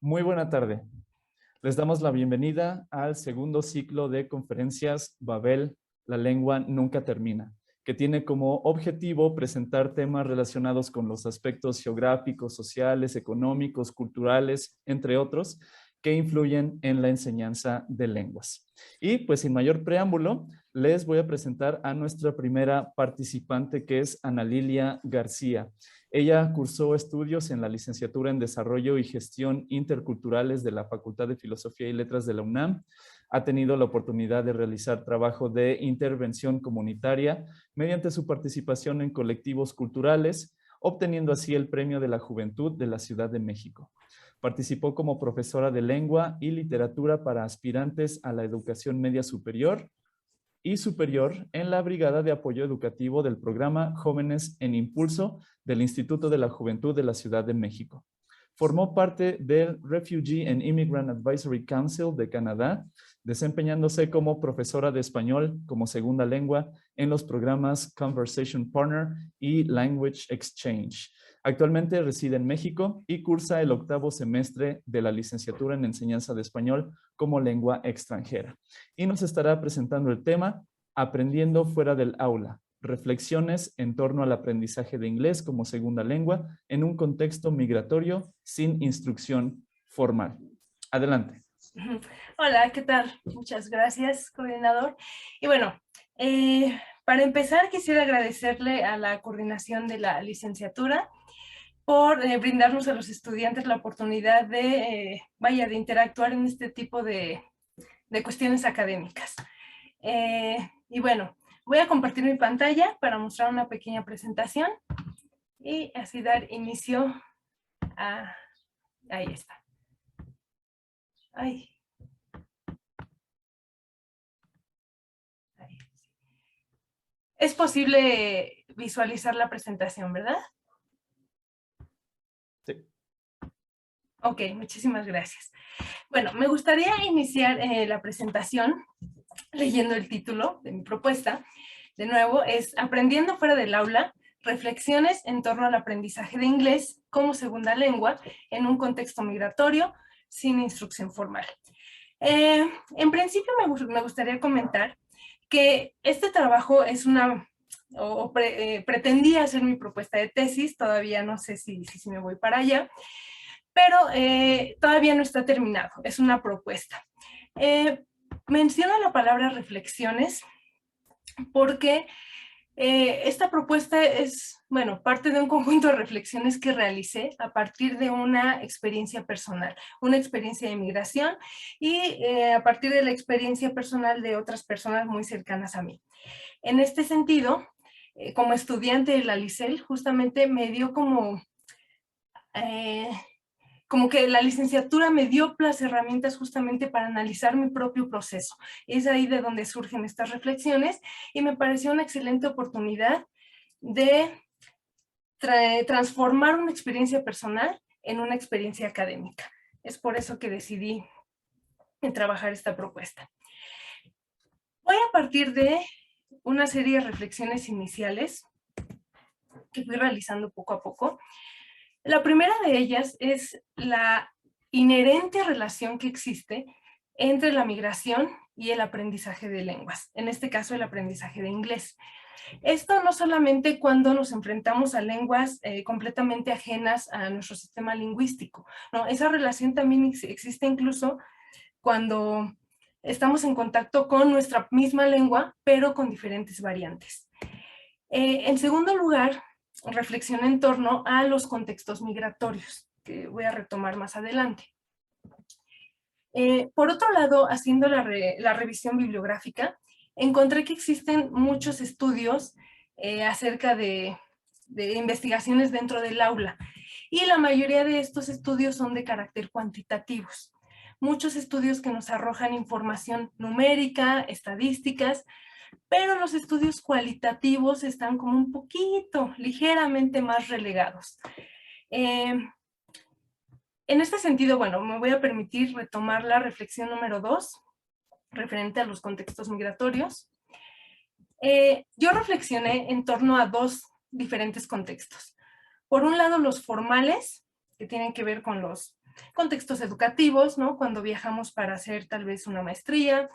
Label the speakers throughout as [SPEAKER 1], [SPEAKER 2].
[SPEAKER 1] Muy buena tarde. Les damos la bienvenida al segundo ciclo de conferencias Babel, la lengua nunca termina, que tiene como objetivo presentar temas relacionados con los aspectos geográficos, sociales, económicos, culturales, entre otros, que influyen en la enseñanza de lenguas. Y pues sin mayor preámbulo, les voy a presentar a nuestra primera participante, que es Ana Lilia García. Ella cursó estudios en la licenciatura en Desarrollo y Gestión Interculturales de la Facultad de Filosofía y Letras de la UNAM. Ha tenido la oportunidad de realizar trabajo de intervención comunitaria mediante su participación en colectivos culturales, obteniendo así el Premio de la Juventud de la Ciudad de México. Participó como profesora de lengua y literatura para aspirantes a la educación media superior y superior en la Brigada de Apoyo Educativo del programa Jóvenes en Impulso del Instituto de la Juventud de la Ciudad de México. Formó parte del Refugee and Immigrant Advisory Council de Canadá, desempeñándose como profesora de español como segunda lengua en los programas Conversation Partner y Language Exchange. Actualmente reside en México y cursa el 8º semestre de la licenciatura en enseñanza de español como lengua extranjera. Y nos estará presentando el tema Aprendiendo fuera del aula, reflexiones en torno al aprendizaje de inglés como segunda lengua en un contexto migratorio sin instrucción formal. Adelante.
[SPEAKER 2] Hola, ¿qué tal? Muchas gracias, coordinador. Y bueno, para empezar quisiera agradecerle a la coordinación de la licenciatura por brindarnos a los estudiantes la oportunidad de interactuar en este tipo de cuestiones académicas. Y bueno, voy a compartir mi pantalla para mostrar una pequeña presentación y así dar inicio a... Ahí está. Ahí. Es posible visualizar la presentación, ¿verdad?
[SPEAKER 1] Sí.
[SPEAKER 2] Ok, muchísimas gracias. Bueno, me gustaría iniciar la presentación leyendo el título de mi propuesta. De nuevo, es Aprendiendo fuera del aula, reflexiones en torno al aprendizaje de inglés como segunda lengua en un contexto migratorio sin instrucción formal. En principio me gustaría comentar que este trabajo es pretendía ser mi propuesta de tesis, todavía no sé si me voy para allá, pero todavía no está terminado, es una propuesta. Menciono la palabra reflexiones porque esta propuesta es, bueno, parte de un conjunto de reflexiones que realicé a partir de una experiencia personal, una experiencia de migración y a partir de la experiencia personal de otras personas muy cercanas a mí. En este sentido, como estudiante de la LICEL, justamente me dio como que la licenciatura me dio las herramientas justamente para analizar mi propio proceso. Es ahí de donde surgen estas reflexiones y me pareció una excelente oportunidad de transformar una experiencia personal en una experiencia académica. Es por eso que decidí trabajar esta propuesta. Voy a partir de una serie de reflexiones iniciales que fui realizando poco a poco. La primera de ellas es la inherente relación que existe entre la migración y el aprendizaje de lenguas, en este caso el aprendizaje de inglés. Esto no solamente cuando nos enfrentamos a lenguas completamente ajenas a nuestro sistema lingüístico, ¿no? Esa relación también existe incluso cuando estamos en contacto con nuestra misma lengua, pero con diferentes variantes. En segundo lugar, reflexión en torno a los contextos migratorios, que voy a retomar más adelante. Por otro lado, haciendo la revisión bibliográfica, encontré que existen muchos estudios acerca de investigaciones dentro del aula, y la mayoría de estos estudios son de carácter cuantitativos. Muchos estudios que nos arrojan información numérica, estadísticas, pero los estudios cualitativos están como un poquito, ligeramente más relegados. En este sentido, bueno, me voy a permitir retomar la reflexión número 2, referente a los contextos migratorios. Yo reflexioné en torno a dos diferentes contextos. Por un lado, los formales, que tienen que ver con los contextos educativos, ¿no? Cuando viajamos para hacer tal vez una maestría,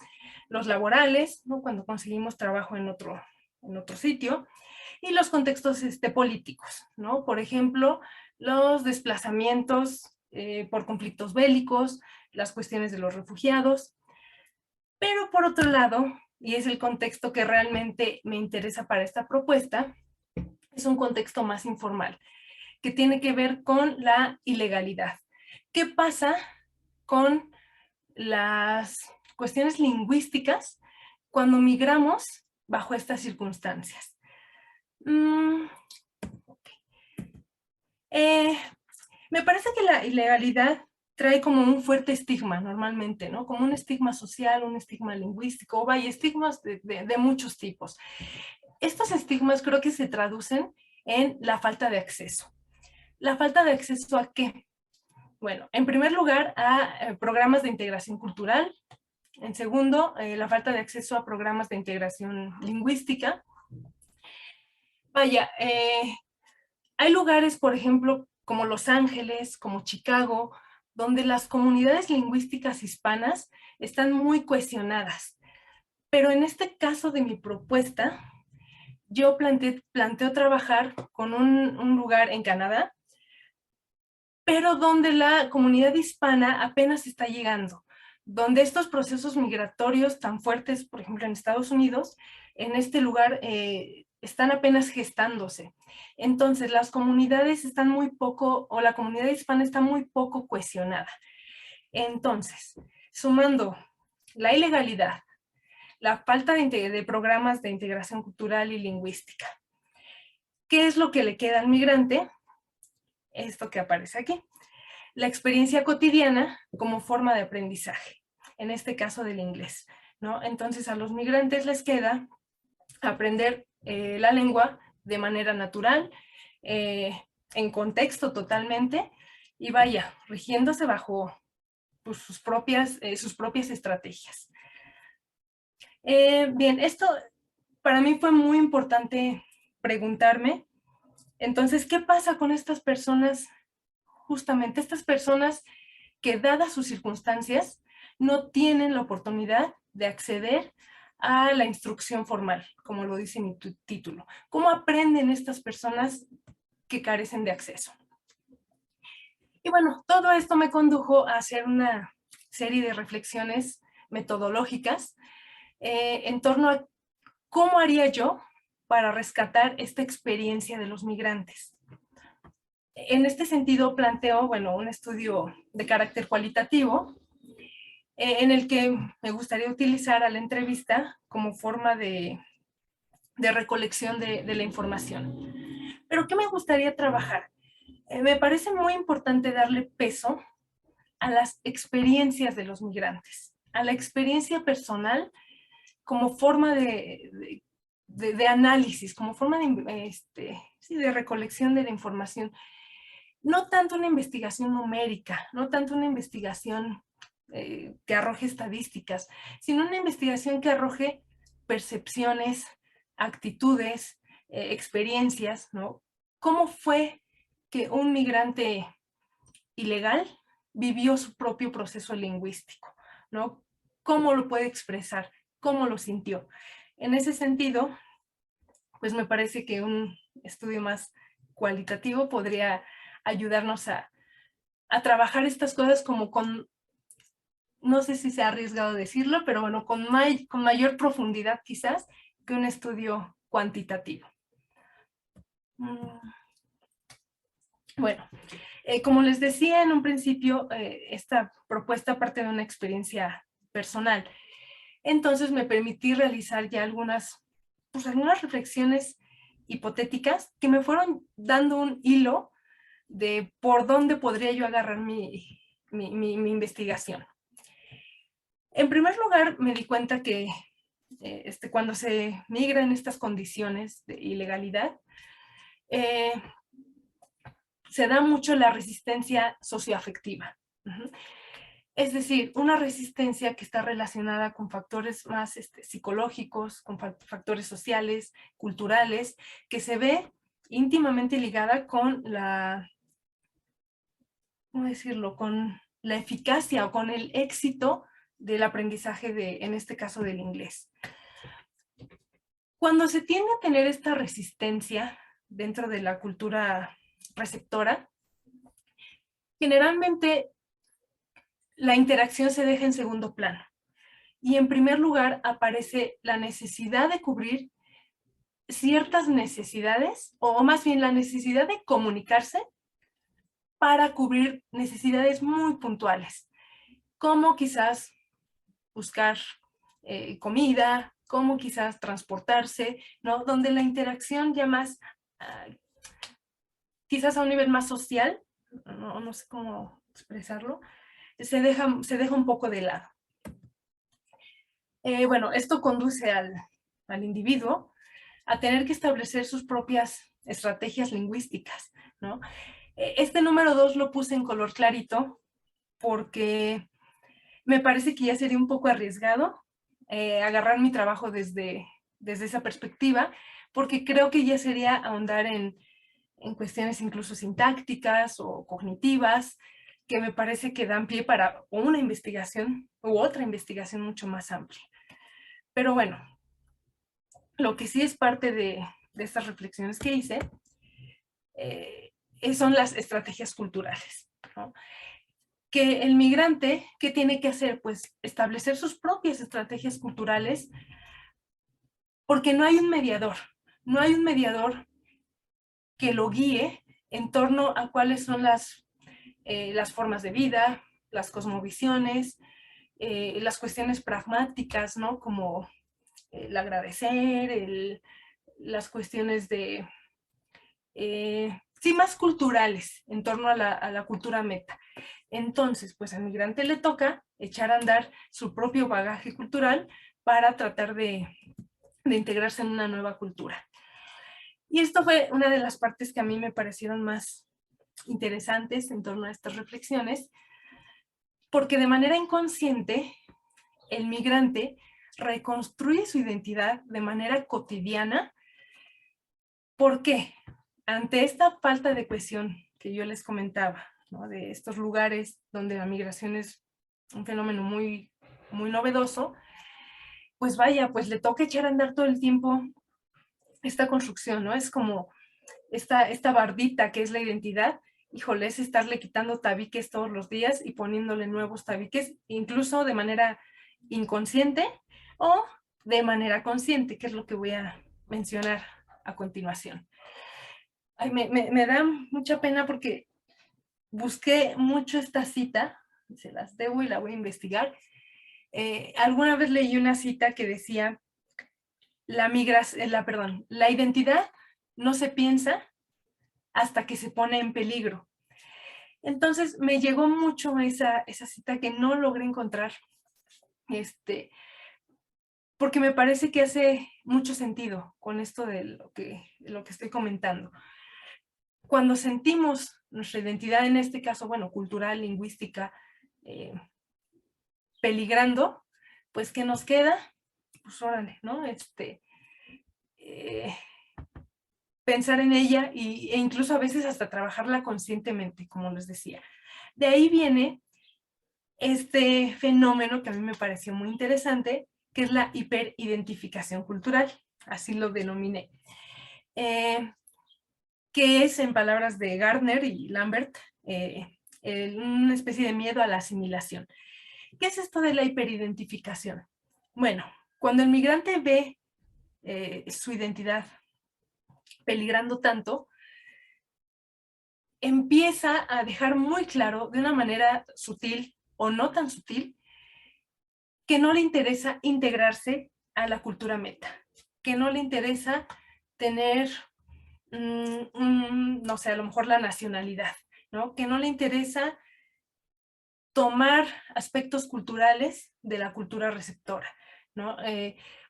[SPEAKER 2] los laborales, ¿no? Cuando conseguimos trabajo en otro sitio, y los contextos políticos, ¿no? Por ejemplo, los desplazamientos por conflictos bélicos, las cuestiones de los refugiados. Pero por otro lado, y es el contexto que realmente me interesa para esta propuesta, es un contexto más informal, que tiene que ver con la ilegalidad. ¿Qué pasa con las cuestiones lingüísticas cuando migramos bajo estas circunstancias? Me parece que la ilegalidad trae como un fuerte estigma normalmente, ¿no? Como un estigma social, un estigma lingüístico, vaya, estigmas de muchos tipos. Estos estigmas creo que se traducen en la falta de acceso. ¿La falta de acceso a qué? Bueno, en primer lugar, a programas de integración cultural. En segundo, la falta de acceso a programas de integración lingüística. Vaya, hay lugares, por ejemplo, como Los Ángeles, como Chicago, donde las comunidades lingüísticas hispanas están muy cohesionadas. Pero en este caso de mi propuesta, yo planteo trabajar con un lugar en Canadá, pero donde la comunidad hispana apenas está llegando, donde estos procesos migratorios tan fuertes, por ejemplo en Estados Unidos, en este lugar están apenas gestándose. Entonces las comunidades están muy poco, o la comunidad hispana está muy poco cohesionada. Entonces, sumando la ilegalidad, la falta de programas de integración cultural y lingüística, ¿qué es lo que le queda al migrante? Esto que aparece aquí. La experiencia cotidiana como forma de aprendizaje, en este caso del inglés, ¿no? Entonces a los migrantes les queda aprender la lengua de manera natural, en contexto totalmente, y vaya, rigiéndose bajo pues, sus propias estrategias. Bien, esto para mí fue muy importante preguntarme, entonces, ¿qué pasa con estas personas? Justamente estas personas que, dadas sus circunstancias, no tienen la oportunidad de acceder a la instrucción formal, como lo dice mi título. ¿Cómo aprenden estas personas que carecen de acceso? Y bueno, todo esto me condujo a hacer una serie de reflexiones metodológicas en torno a cómo haría yo para rescatar esta experiencia de los migrantes. En este sentido planteo, bueno, un estudio de carácter cualitativo en el que me gustaría utilizar a la entrevista como forma de recolección de la información. Pero ¿qué me gustaría trabajar? Me parece muy importante darle peso a las experiencias de los migrantes, a la experiencia personal como forma de análisis, como forma de recolección de la información. No tanto una investigación numérica, no tanto una investigación que arroje estadísticas, sino una investigación que arroje percepciones, actitudes, experiencias, ¿no? ¿Cómo fue que un migrante ilegal vivió su propio proceso lingüístico, ¿no? ¿Cómo lo puede expresar? ¿Cómo lo sintió? En ese sentido, pues me parece que un estudio más cualitativo podría ayudarnos a trabajar estas cosas como con, no sé si sea arriesgado decirlo, pero bueno, con mayor profundidad quizás que un estudio cuantitativo. Bueno, como les decía en un principio, esta propuesta parte de una experiencia personal. Entonces me permití realizar ya algunas reflexiones hipotéticas que me fueron dando un hilo de por dónde podría yo agarrar mi investigación. En primer lugar, me di cuenta que cuando se migra en estas condiciones de ilegalidad, se da mucho la resistencia socioafectiva. Es decir, una resistencia que está relacionada con factores más psicológicos, con factores sociales, culturales, que se ve íntimamente ligada con ¿cómo decirlo?, con la eficacia o con el éxito del aprendizaje en este caso, del inglés. Cuando se tiende a tener esta resistencia dentro de la cultura receptora, generalmente la interacción se deja en segundo plano. Y en primer lugar aparece la necesidad de cubrir ciertas necesidades, o más bien la necesidad de comunicarse para cubrir necesidades muy puntuales, como quizás buscar comida, como quizás transportarse, ¿no? Donde la interacción ya más, quizás a un nivel más social, no sé cómo expresarlo, se deja un poco de lado. Bueno, esto conduce al individuo a tener que establecer sus propias estrategias lingüísticas, ¿no? Este número 2 lo puse en color clarito porque me parece que ya sería un poco arriesgado agarrar mi trabajo desde esa perspectiva, porque creo que ya sería ahondar en cuestiones incluso sintácticas o cognitivas, que me parece que dan pie para una investigación u otra investigación mucho más amplia. Pero bueno, lo que sí es parte de estas reflexiones que hice son las estrategias culturales, ¿no? Que el migrante, ¿qué tiene que hacer? Pues establecer sus propias estrategias culturales, porque no hay un mediador que lo guíe en torno a cuáles son las formas de vida, las cosmovisiones, las cuestiones pragmáticas, ¿no? Como el agradecer, las cuestiones de, sí, más culturales en torno a la cultura meta. Entonces, pues al migrante le toca echar a andar su propio bagaje cultural para tratar de integrarse en una nueva cultura. Y esto fue una de las partes que a mí me parecieron más interesantes en torno a estas reflexiones, porque de manera inconsciente el migrante reconstruye su identidad de manera cotidiana. ¿Por qué? Ante esta falta de cohesión que yo les comentaba, ¿no? De estos lugares donde la migración es un fenómeno muy, muy novedoso, pues vaya, pues le toca echar a andar todo el tiempo esta construcción, ¿no? Es como esta bardita que es la identidad. Híjole, es estarle quitando tabiques todos los días y poniéndole nuevos tabiques, incluso de manera inconsciente o de manera consciente, que es lo que voy a mencionar a continuación. Ay, me da mucha pena porque busqué mucho esta cita, se las debo y la voy a investigar. Alguna vez leí una cita que decía, la identidad no se piensa hasta que se pone en peligro. Entonces me llegó mucho esa cita que no logré encontrar, porque me parece que hace mucho sentido con esto de lo que estoy comentando. Cuando sentimos nuestra identidad, en este caso, bueno, cultural, lingüística, peligrando, pues ¿qué nos queda? Pues órale, ¿no? Pensar en ella e incluso a veces hasta trabajarla conscientemente, como les decía. De ahí viene este fenómeno que a mí me pareció muy interesante, que es la hiperidentificación cultural, así lo denominé, que es, en palabras de Gardner y Lambert, una especie de miedo a la asimilación. ¿Qué es esto de la hiperidentificación? Bueno, cuando el migrante ve su identidad peligrando tanto, empieza a dejar muy claro, de una manera sutil o no tan sutil, que no le interesa integrarse a la cultura meta, que no le interesa tener, no sé, a lo mejor la nacionalidad, ¿no? Que no le interesa tomar aspectos culturales de la cultura receptora, ¿no?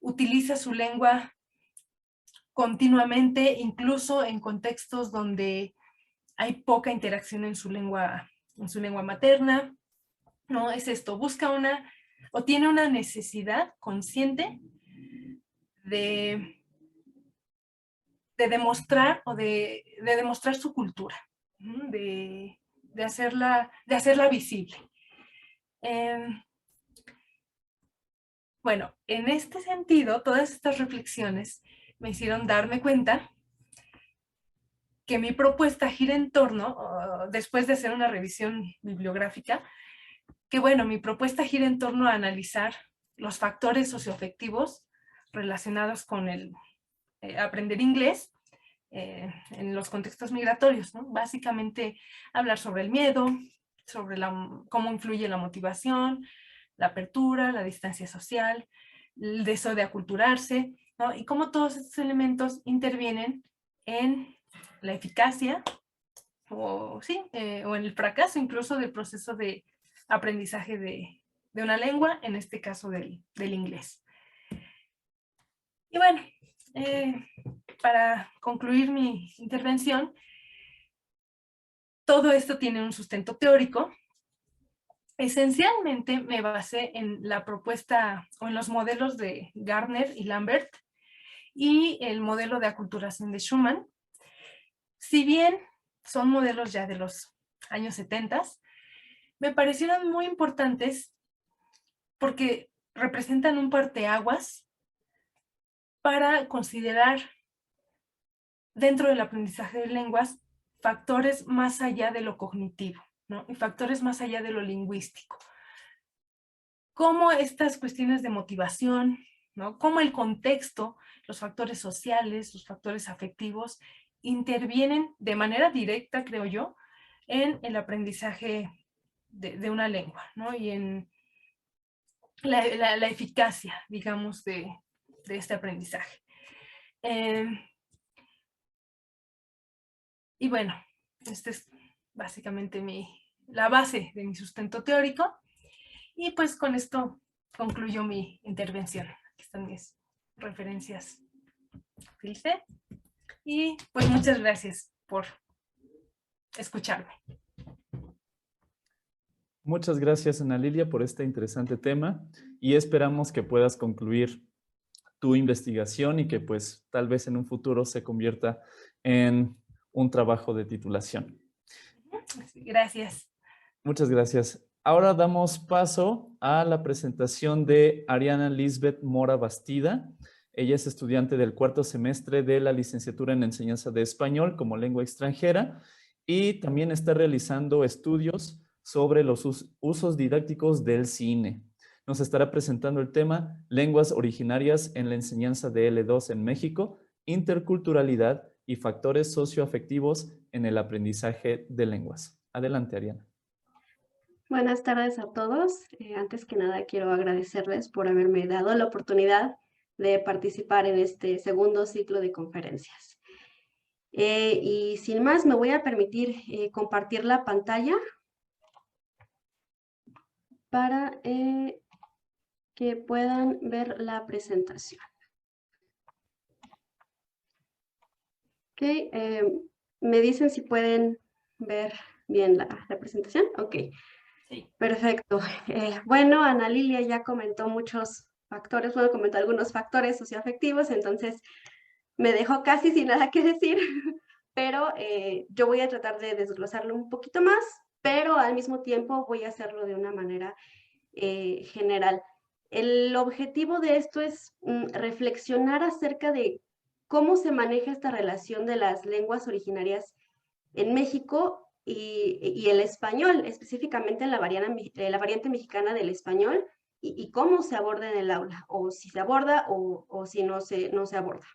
[SPEAKER 2] Utiliza su lengua continuamente, incluso en contextos donde hay poca interacción en su lengua materna, ¿no? Es esto, busca o tiene una necesidad consciente de demostrar o de demostrar su cultura, de hacerla visible. Bueno, en este sentido, todas estas reflexiones me hicieron darme cuenta que mi propuesta gira en torno, después de hacer una revisión bibliográfica, que bueno, mi propuesta gira en torno a analizar los factores socioafectivos relacionados con el aprender inglés en los contextos migratorios, ¿no? Básicamente hablar sobre el miedo, sobre cómo influye la motivación, la apertura, la distancia social, el deseo de aculturarse, ¿no? Y cómo todos estos elementos intervienen en la eficacia o en el fracaso incluso del proceso de aprendizaje de una lengua, en este caso del inglés. Y bueno, para concluir mi intervención, todo esto tiene un sustento teórico. Esencialmente me basé en la propuesta o en los modelos de Gardner y Lambert y el modelo de aculturación de Schumann. Si bien son modelos ya de los años 70, me parecieron muy importantes porque representan un parteaguas para considerar dentro del aprendizaje de lenguas factores más allá de lo cognitivo, ¿no? Y factores más allá de lo lingüístico. Cómo estas cuestiones de motivación, ¿no? Cómo el contexto, los factores sociales, los factores afectivos, intervienen de manera directa, creo yo, en el aprendizaje de una lengua, ¿no? Y en la eficacia, digamos, de este aprendizaje. Y bueno, esta es básicamente la base de mi sustento teórico. Y pues con esto concluyo mi intervención. Aquí están mis referencias. Filce. Y pues muchas gracias por escucharme.
[SPEAKER 1] Muchas gracias, Ana Lilia, por este interesante tema y esperamos que puedas concluir tu investigación y que pues tal vez en un futuro se convierta en un trabajo de titulación.
[SPEAKER 2] Gracias.
[SPEAKER 1] Muchas gracias. Ahora damos paso a la presentación de Ariana Lisbeth Mora Bastida. Ella es estudiante del cuarto semestre de la licenciatura en enseñanza de español como lengua extranjera y también está realizando estudios sobre los usos didácticos del cine. Nos estará presentando el tema Lenguas originarias en la enseñanza de L2 en México, interculturalidad y factores socioafectivos en el aprendizaje de lenguas. Adelante, Ariana.
[SPEAKER 3] Buenas tardes a todos. Antes que nada quiero agradecerles por haberme dado la oportunidad de participar en este segundo ciclo de conferencias. Y sin más, me voy a permitir compartir la pantalla para que puedan ver la presentación. Ok, ¿me dicen si pueden ver bien la presentación? Ok.
[SPEAKER 2] Sí.
[SPEAKER 3] Perfecto. Bueno, Ana Lilia ya comentó muchos factores, bueno, comentó algunos factores socioafectivos, entonces me dejó casi sin nada que decir, pero yo voy a tratar de desglosarlo un poquito más, pero al mismo tiempo voy a hacerlo de una manera general. El objetivo de esto es reflexionar acerca de cómo se maneja esta relación de las lenguas originarias en México y el español, específicamente en la variante mexicana del español, y cómo se aborda en el aula, o si se aborda o si no se aborda.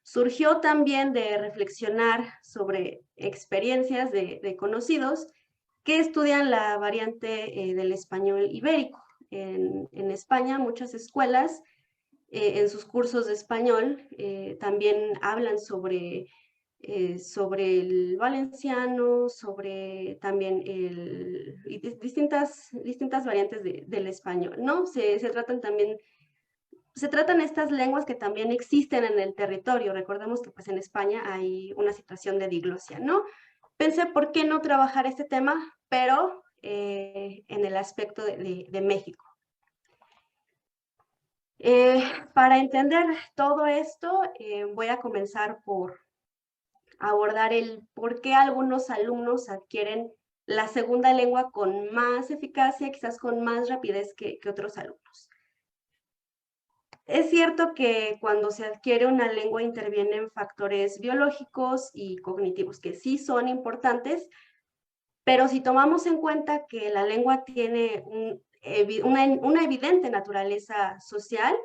[SPEAKER 3] Surgió también de reflexionar sobre experiencias de conocidos que estudian la variante del español ibérico. En España, muchas escuelas en sus cursos de español también hablan sobre el valenciano, sobre también distintas variantes del español, ¿no? Se tratan estas lenguas que también existen en el territorio. Recordemos que pues en España hay una situación de diglosia, ¿no? Pensé, ¿por qué no trabajar este tema? Pero en el aspecto de México. Para entender todo esto, voy a comenzar por abordar el por qué algunos alumnos adquieren la segunda lengua con más eficacia, quizás con más rapidez que otros alumnos. Es cierto que cuando se adquiere una lengua intervienen factores biológicos y cognitivos que sí son importantes, pero si tomamos en cuenta que la lengua tiene una evidente naturaleza social,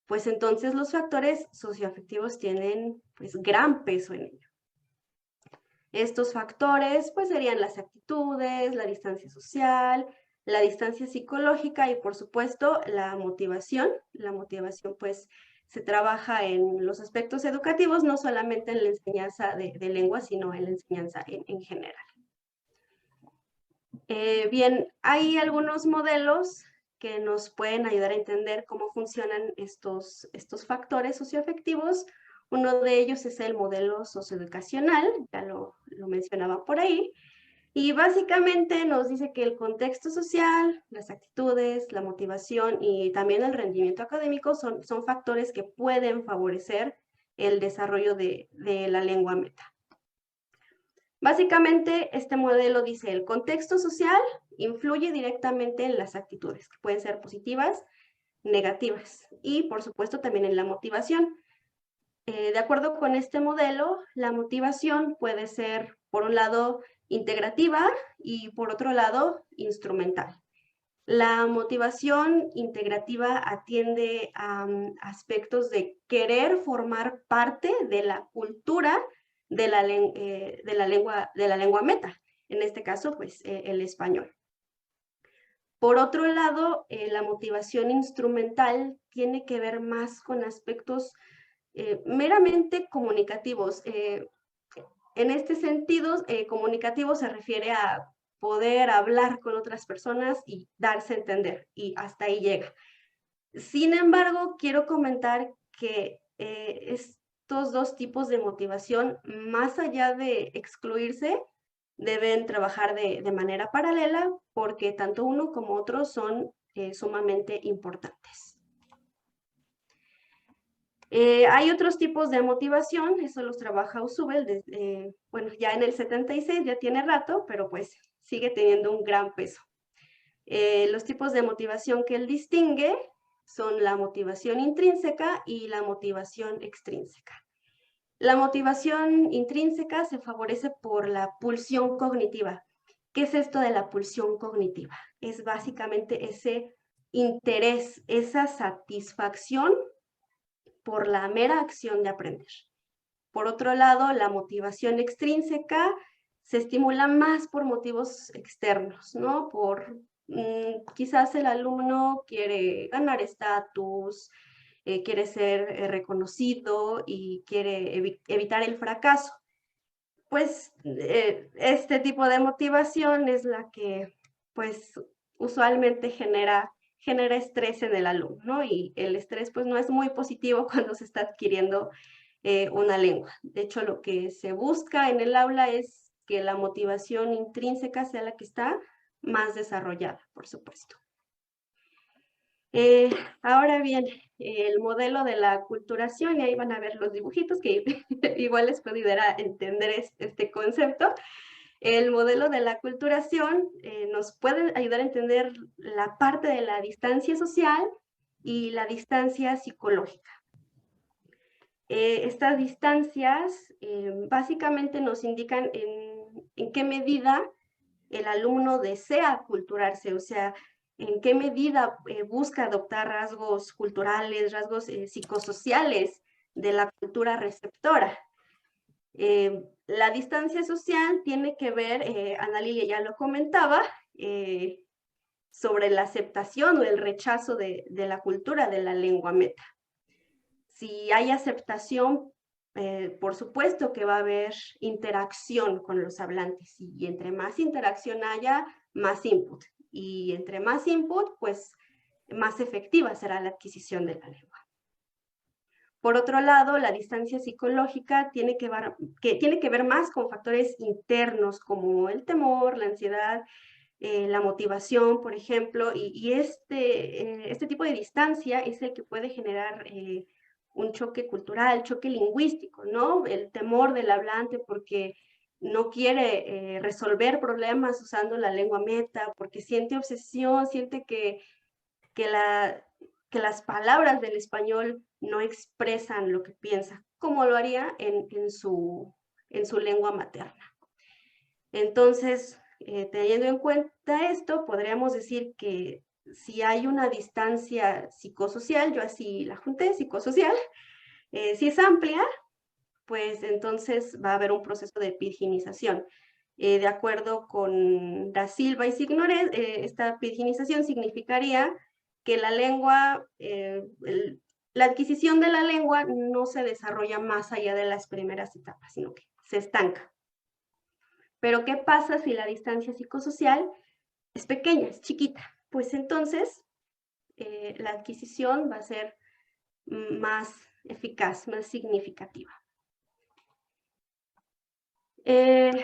[SPEAKER 3] pues entonces los factores socioafectivos tienen pues gran peso en ello. Estos factores pues serían las actitudes, la distancia social, la distancia psicológica y por supuesto la motivación. La motivación pues se trabaja en los aspectos educativos, no solamente en la enseñanza de lengua, sino en la enseñanza en general. Bien, hay algunos modelos que nos pueden ayudar a entender cómo funcionan estos factores socioafectivos. Uno de ellos es el modelo socioeducacional, ya lo mencionaba por ahí, y básicamente nos dice que el contexto social, las actitudes, la motivación y también el rendimiento académico son factores que pueden favorecer el desarrollo de la lengua meta. Básicamente, este modelo dice el contexto social influye directamente en las actitudes, que pueden ser positivas, negativas, y por supuesto también en la motivación. De acuerdo con este modelo, la motivación puede ser, por un lado, integrativa y por otro lado, instrumental. La motivación integrativa atiende a aspectos de querer formar parte de la cultura de la lengua meta, en este caso, pues, el español. Por otro lado, la motivación instrumental tiene que ver más con aspectos meramente comunicativos. En este sentido, comunicativo se refiere a poder hablar con otras personas y darse a entender, y hasta ahí llega. Sin embargo, quiero comentar que estos dos tipos de motivación, más allá de excluirse, deben trabajar de manera paralela porque tanto uno como otro son sumamente importantes. Hay otros tipos de motivación, eso los trabaja Ausubel, bueno, ya en el 76, ya tiene rato, pero pues sigue teniendo un gran peso. Los tipos de motivación que él distingue son la motivación intrínseca y la motivación extrínseca. La motivación intrínseca se favorece por la pulsión cognitiva. ¿Qué es esto de la pulsión cognitiva? Es básicamente ese interés, esa satisfacción por la mera acción de aprender. Por otro lado, la motivación extrínseca se estimula más por motivos externos, ¿no? Quizás el alumno quiere ganar estatus, quiere ser reconocido y quiere evitar el fracaso. Pues este tipo de motivación es la que, pues, usualmente genera estrés en el alumno, ¿no? Y el estrés, pues, no es muy positivo cuando se está adquiriendo una lengua. De hecho, lo que se busca en el aula es que la motivación intrínseca sea la que está más desarrollada, por supuesto. Ahora bien, el modelo de la aculturación, y ahí van a ver los dibujitos que igual les puedo ayudar a entender este concepto. El modelo de la aculturación nos puede ayudar a entender la parte de la distancia social y la distancia psicológica. Estas distancias básicamente nos indican en qué medida el alumno desea aculturarse, o sea, en qué medida busca adoptar rasgos culturales, rasgos psicosociales de la cultura receptora. La distancia social tiene que ver, Ana Lilia ya lo comentaba, sobre la aceptación o el rechazo de la cultura de la lengua meta. Si hay aceptación, por supuesto que va a haber interacción con los hablantes y entre más interacción haya, más input. Y entre más input, pues más efectiva será la adquisición de la lengua. Por otro lado, la distancia psicológica tiene que ver más con factores internos como el temor, la ansiedad, la motivación, por ejemplo, y este tipo de distancia es el que puede generar un choque cultural, choque lingüístico, ¿no? El temor del hablante porque no quiere resolver problemas usando la lengua meta, porque siente obsesión, siente que las palabras del español no expresan lo que piensa, como lo haría en su lengua materna. Entonces, teniendo en cuenta esto, podríamos decir que si hay una distancia psicosocial, yo así la junté, psicosocial, si es amplia, pues entonces va a haber un proceso de epiginización. De acuerdo con Da Silva y Signoret, esta epiginización significaría que la lengua, la adquisición de la lengua no se desarrolla más allá de las primeras etapas, sino que se estanca. Pero ¿qué pasa si la distancia psicosocial es pequeña, es chiquita? Pues entonces la adquisición va a ser más eficaz, más significativa.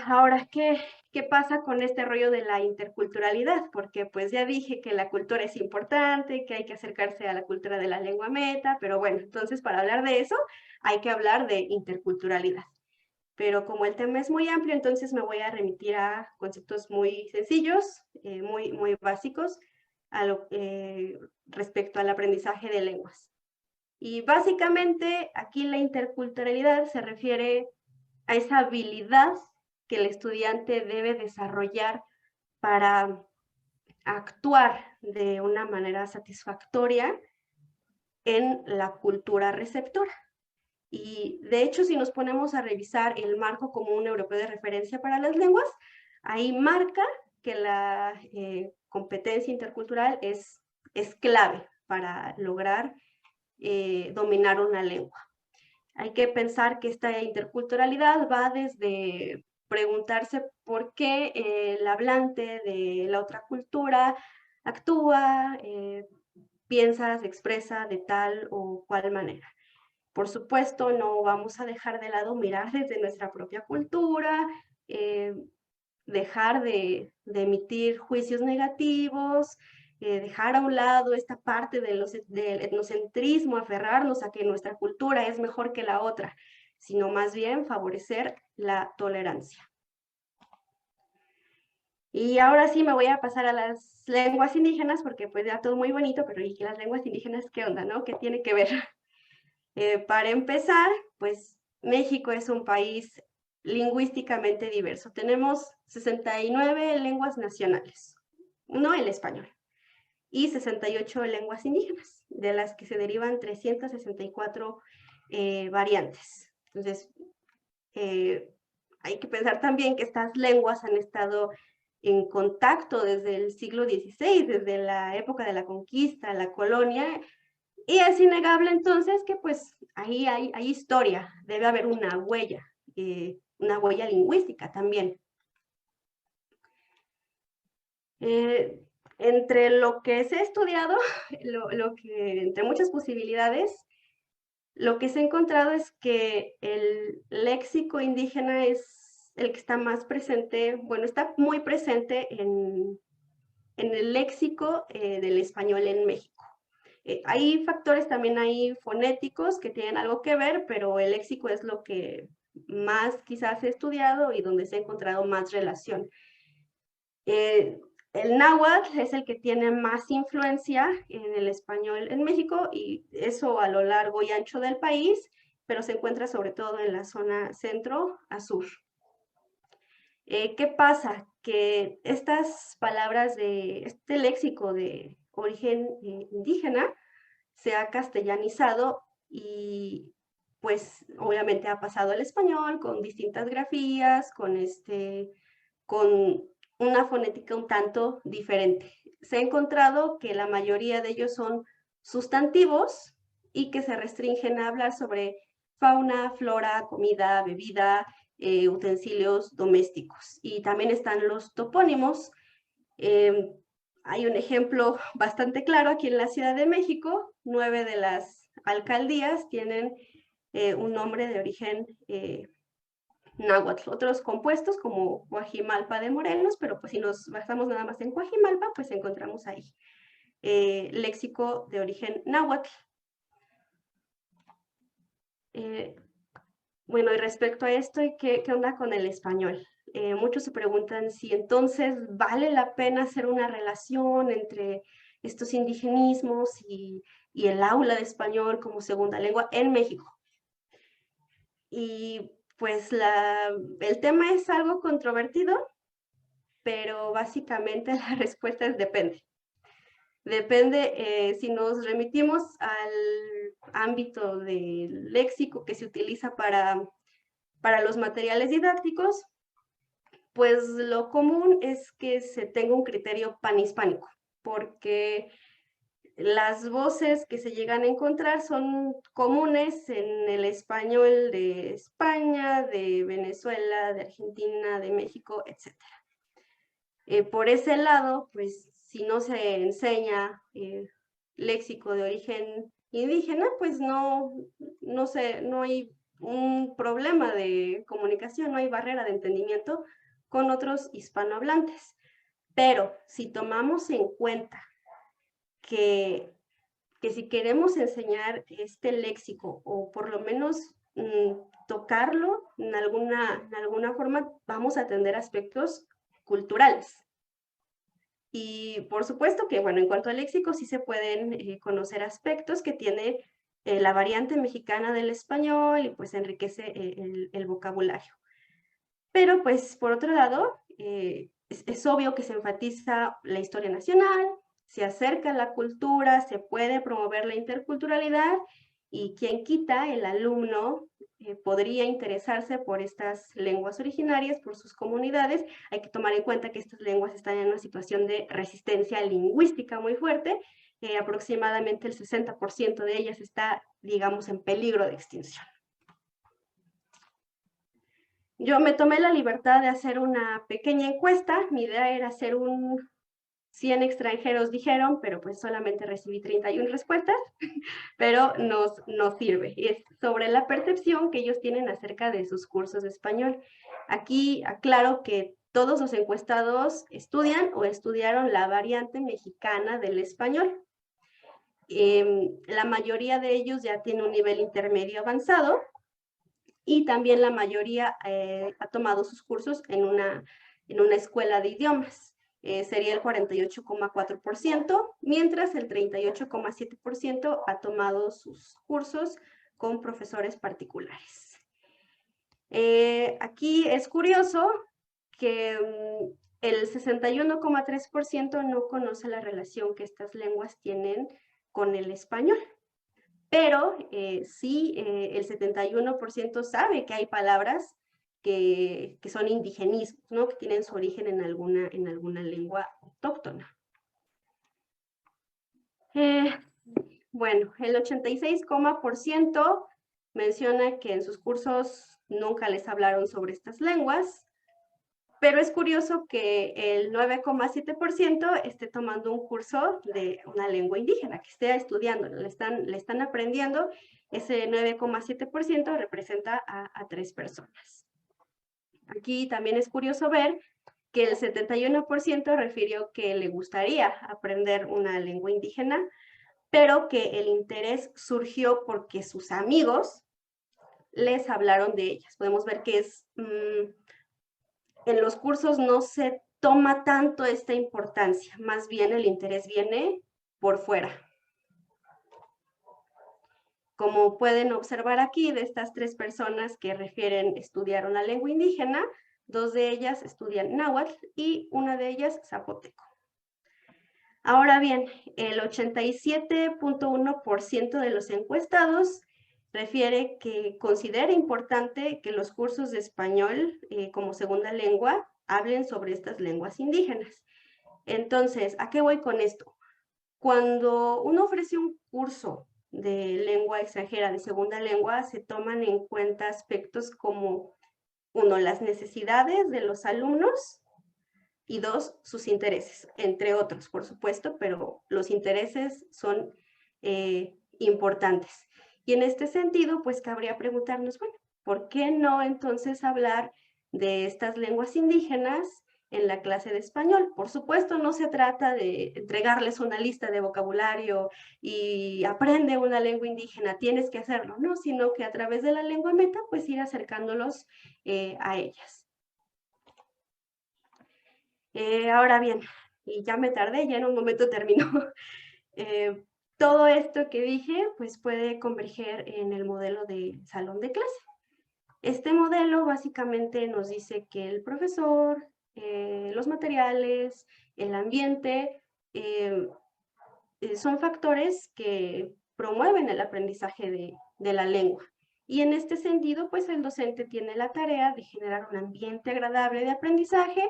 [SPEAKER 3] Ahora, ¿qué pasa con este rollo de la interculturalidad? Porque pues ya dije que la cultura es importante, que hay que acercarse a la cultura de la lengua meta, pero bueno, entonces para hablar de eso hay que hablar de interculturalidad. Pero como el tema es muy amplio, entonces me voy a remitir a conceptos muy sencillos, muy básicos, respecto al aprendizaje de lenguas. Y básicamente aquí la interculturalidad se refiere a esa habilidad que el estudiante debe desarrollar para actuar de una manera satisfactoria en la cultura receptora. Y de hecho, si nos ponemos a revisar el marco común europeo de referencia para las lenguas, ahí marca que la competencia intercultural es clave para lograr dominar una lengua. Hay que pensar que esta interculturalidad va desde preguntarse por qué el hablante de la otra cultura actúa, piensa, se expresa de tal o cual manera. Por supuesto, no vamos a dejar de lado mirar desde nuestra propia cultura, dejar de emitir juicios negativos, dejar a un lado esta parte del etnocentrismo, aferrarnos a que nuestra cultura es mejor que la otra, sino más bien favorecer la tolerancia. Y ahora sí me voy a pasar a las lenguas indígenas, porque pues ya todo muy bonito, pero ¿y las lenguas indígenas qué onda, no? ¿Qué tiene que ver? Para empezar, pues México es un país lingüísticamente diverso. Tenemos 69 lenguas nacionales, no el español, y 68 lenguas indígenas, de las que se derivan 364 variantes. Entonces, hay que pensar también que estas lenguas han estado en contacto desde el siglo XVI, desde la época de la conquista, la colonia, y es innegable entonces que pues ahí hay historia, debe haber una huella lingüística también. Entre lo que se ha estudiado, entre muchas posibilidades, lo que se ha encontrado es que el léxico indígena es el que está más presente, bueno, está muy presente en el léxico del español en México. Hay factores también ahí fonéticos que tienen algo que ver, pero el léxico es lo que más quizás he estudiado y donde se ha encontrado más relación. El náhuatl es el que tiene más influencia en el español en México y eso a lo largo y ancho del país, pero se encuentra sobre todo en la zona centro a sur. ¿Qué pasa? Que estas palabras de este léxico de origen indígena se ha castellanizado y pues obviamente ha pasado al español con distintas grafías, con una fonética un tanto diferente. Se ha encontrado que la mayoría de ellos son sustantivos y que se restringen a hablar sobre fauna, flora, comida, bebida, utensilios domésticos. Y también están los topónimos. Hay un ejemplo bastante claro aquí en la Ciudad de México. 9 de las alcaldías tienen un nombre de origen náhuatl. Otros compuestos como Coajimalpa de Morelos, pero pues si nos basamos nada más en Coajimalpa, pues encontramos ahí léxico de origen náhuatl. Bueno, y respecto a esto, ¿qué onda con el español? Muchos se preguntan si entonces vale la pena hacer una relación entre estos indigenismos y el aula de español como segunda lengua en México. Y pues el tema es algo controvertido, pero básicamente la respuesta es depende. Depende, si nos remitimos al ámbito del léxico que se utiliza para los materiales didácticos, pues lo común es que se tenga un criterio panhispánico, porque las voces que se llegan a encontrar son comunes en el español de España, de Venezuela, de Argentina, de México, etc. Por ese lado, pues si no se enseña léxico de origen indígena, pues no hay un problema de comunicación, no hay barrera de entendimiento con otros hispanohablantes. Pero si tomamos en cuenta que si queremos enseñar este léxico o por lo menos tocarlo en alguna forma, vamos a atender aspectos culturales. Y por supuesto que, bueno, en cuanto al léxico, sí se pueden conocer aspectos que tiene la variante mexicana del español y pues enriquece el vocabulario. Pero pues por otro lado, es obvio que se enfatiza la historia nacional, se acerca la cultura, se puede promover la interculturalidad y quien quita, el alumno podría interesarse por estas lenguas originarias, por sus comunidades. Hay que tomar en cuenta que estas lenguas están en una situación de resistencia lingüística muy fuerte. Aproximadamente el 60% de ellas está, digamos, en peligro de extinción. Yo me tomé la libertad de hacer una pequeña encuesta. Mi idea era hacer 100 extranjeros dijeron, pero pues solamente recibí 31 respuestas, pero nos sirve. Es sobre la percepción que ellos tienen acerca de sus cursos de español. Aquí aclaro que todos los encuestados estudian o estudiaron la variante mexicana del español. La mayoría de ellos ya tiene un nivel intermedio avanzado y también la mayoría ha tomado sus cursos en una escuela de idiomas. Sería el 48,4%, mientras el 38,7% ha tomado sus cursos con profesores particulares. Aquí es curioso que el 61,3% no conoce la relación que estas lenguas tienen con el español, pero sí el 71% sabe que hay palabras que son indigenismos, ¿no? Que tienen su origen en alguna lengua autóctona. Bueno, el 86% menciona que en sus cursos nunca les hablaron sobre estas lenguas, pero es curioso que el 9,7% esté tomando un curso de una lengua indígena, que esté estudiando, le están aprendiendo. Ese 9,7% representa a 3 personas. Aquí también es curioso ver que el 71% refirió que le gustaría aprender una lengua indígena, pero que el interés surgió porque sus amigos les hablaron de ellas. Podemos ver que en los cursos no se toma tanto esta importancia, más bien el interés viene por fuera. Como pueden observar aquí, de estas 3 personas que refieren estudiar una lengua indígena, 2 de ellas estudian náhuatl y una de ellas zapoteco. Ahora bien, el 87,1% de los encuestados refiere que considera importante que los cursos de español como segunda lengua hablen sobre estas lenguas indígenas. Entonces, ¿a qué voy con esto? Cuando uno ofrece un curso de lengua extranjera de segunda lengua, se toman en cuenta aspectos como, 1, las necesidades de los alumnos, y 2, sus intereses, entre otros, por supuesto, pero los intereses son importantes. Y en este sentido, pues cabría preguntarnos, bueno, ¿por qué no entonces hablar de estas lenguas indígenas en la clase de español. Por supuesto, no se trata de entregarles una lista de vocabulario y aprende una lengua indígena, tienes que hacerlo, no, sino que a través de la lengua meta, pues ir acercándolos a ellas. Ahora bien, y ya me tardé, ya en un momento terminó. Todo esto que dije, pues puede converger en el modelo de salón de clase. Este modelo básicamente nos dice que el profesor, los materiales, el ambiente, son factores que promueven el aprendizaje de la lengua. Y en este sentido, pues el docente tiene la tarea de generar un ambiente agradable de aprendizaje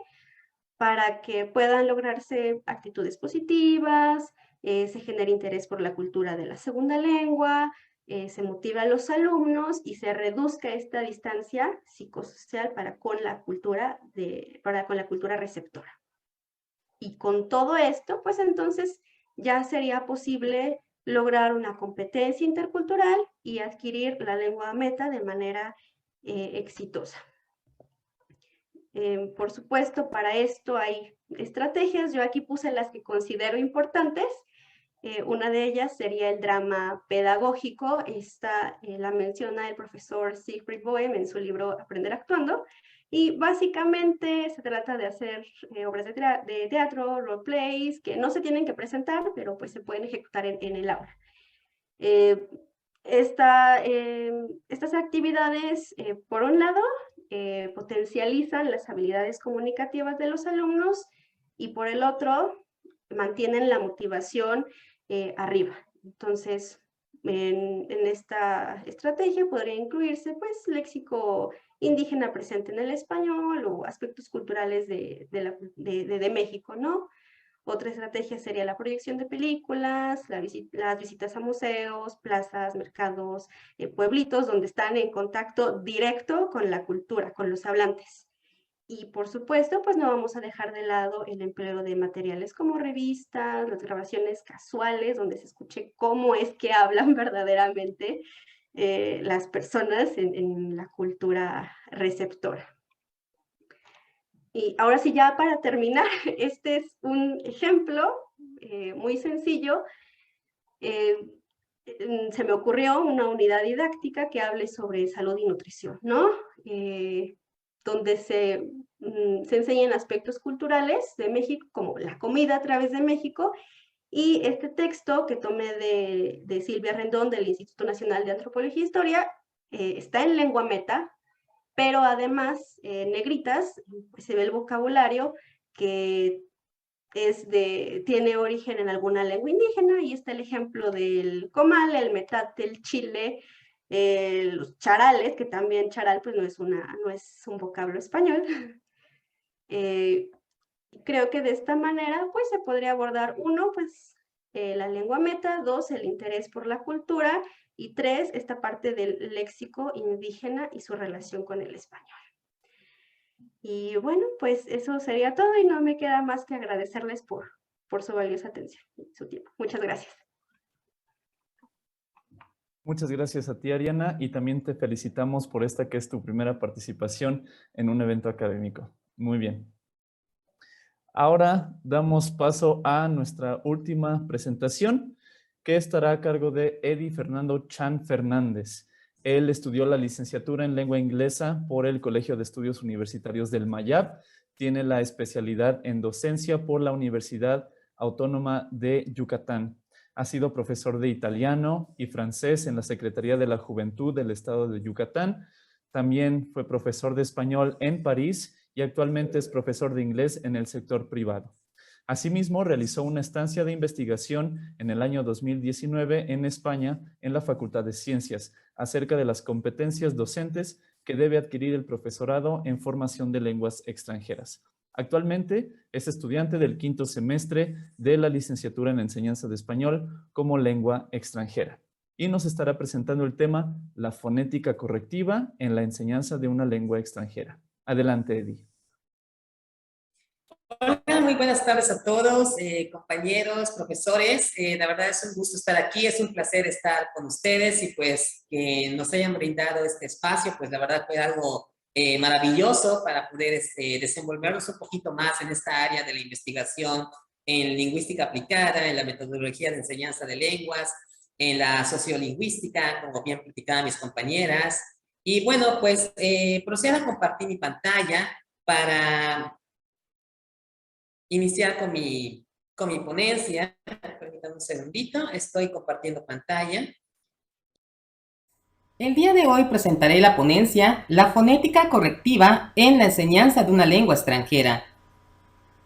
[SPEAKER 3] para que puedan lograrse actitudes positivas, se genere interés por la cultura de la segunda lengua, se motiva a los alumnos y se reduzca esta distancia psicosocial para con la cultura receptora. Y con todo esto, pues entonces ya sería posible lograr una competencia intercultural y adquirir la lengua meta de manera exitosa. Por supuesto, para esto hay estrategias. Yo aquí puse las que considero importantes. Una de ellas sería el drama pedagógico. Esta la menciona el profesor Siegfried Boehm en su libro Aprender actuando. Y básicamente se trata de hacer obras de teatro, roleplays, que no se tienen que presentar, pero pues se pueden ejecutar en el aula. Estas actividades, por un lado, potencializan las habilidades comunicativas de los alumnos y por el otro, mantienen la motivación arriba. Entonces, en esta estrategia podría incluirse pues léxico indígena presente en el español o aspectos culturales de México, ¿no? Otra estrategia sería la proyección de películas, las visitas a museos, plazas, mercados, pueblitos, donde están en contacto directo con la cultura, con los hablantes. Y por supuesto, pues no vamos a dejar de lado el empleo de materiales como revistas, las grabaciones casuales, donde se escuche cómo es que hablan verdaderamente las personas en la cultura receptora. Y ahora sí, ya para terminar, este es un ejemplo muy sencillo. Se me ocurrió una unidad didáctica que hable sobre salud y nutrición, ¿no? Donde se enseñan aspectos culturales de México, como la comida a través de México, y este texto que tomé de Silvia Rendón del Instituto Nacional de Antropología e Historia está en lengua meta, pero además en negritas pues, se ve el vocabulario que tiene origen en alguna lengua indígena, y está el ejemplo del comal, el metate, el chile, los charales, que también charal pues no es un vocablo español. Creo que de esta manera pues se podría abordar, uno, pues la lengua meta, dos, el interés por la cultura, y tres, esta parte del léxico indígena y su relación con el español. Y bueno, pues eso sería todo y no me queda más que agradecerles por su valiosa atención y su tiempo. Muchas gracias.
[SPEAKER 1] Muchas gracias a ti, Ariana, y también te felicitamos por esta que es tu primera participación en un evento académico. Muy bien. Ahora damos paso a nuestra última presentación, que estará a cargo de Eddie Fernando Chan Fernández. Él estudió la licenciatura en lengua inglesa por el Colegio de Estudios Universitarios del Mayab. Tiene la especialidad en docencia por la Universidad Autónoma de Yucatán. Ha sido profesor de italiano y francés en la Secretaría de la Juventud del Estado de Yucatán. También fue profesor de español en París y actualmente es profesor de inglés en el sector privado. Asimismo, realizó una estancia de investigación en el año 2019 en España en la Facultad de Ciencias acerca de las competencias docentes que debe adquirir el profesorado en formación de lenguas extranjeras. Actualmente es estudiante del 5º semestre de la licenciatura en enseñanza de español como lengua extranjera y nos estará presentando el tema la fonética correctiva en la enseñanza de una lengua extranjera. Adelante, Eddie.
[SPEAKER 4] Hola, muy buenas tardes a todos, compañeros, profesores. La verdad es un gusto estar aquí, es un placer estar con ustedes y pues que nos hayan brindado este espacio, pues la verdad fue algo maravilloso para poder desenvolvernos un poquito más en esta área de la investigación en lingüística aplicada, en la metodología de enseñanza de lenguas, en la sociolingüística, como bien platicaban mis compañeras. Y bueno, pues procedo a compartir mi pantalla para iniciar con mi ponencia. Permítanme un segundito, estoy compartiendo pantalla. El día de hoy presentaré la ponencia La fonética correctiva en la enseñanza de una lengua extranjera.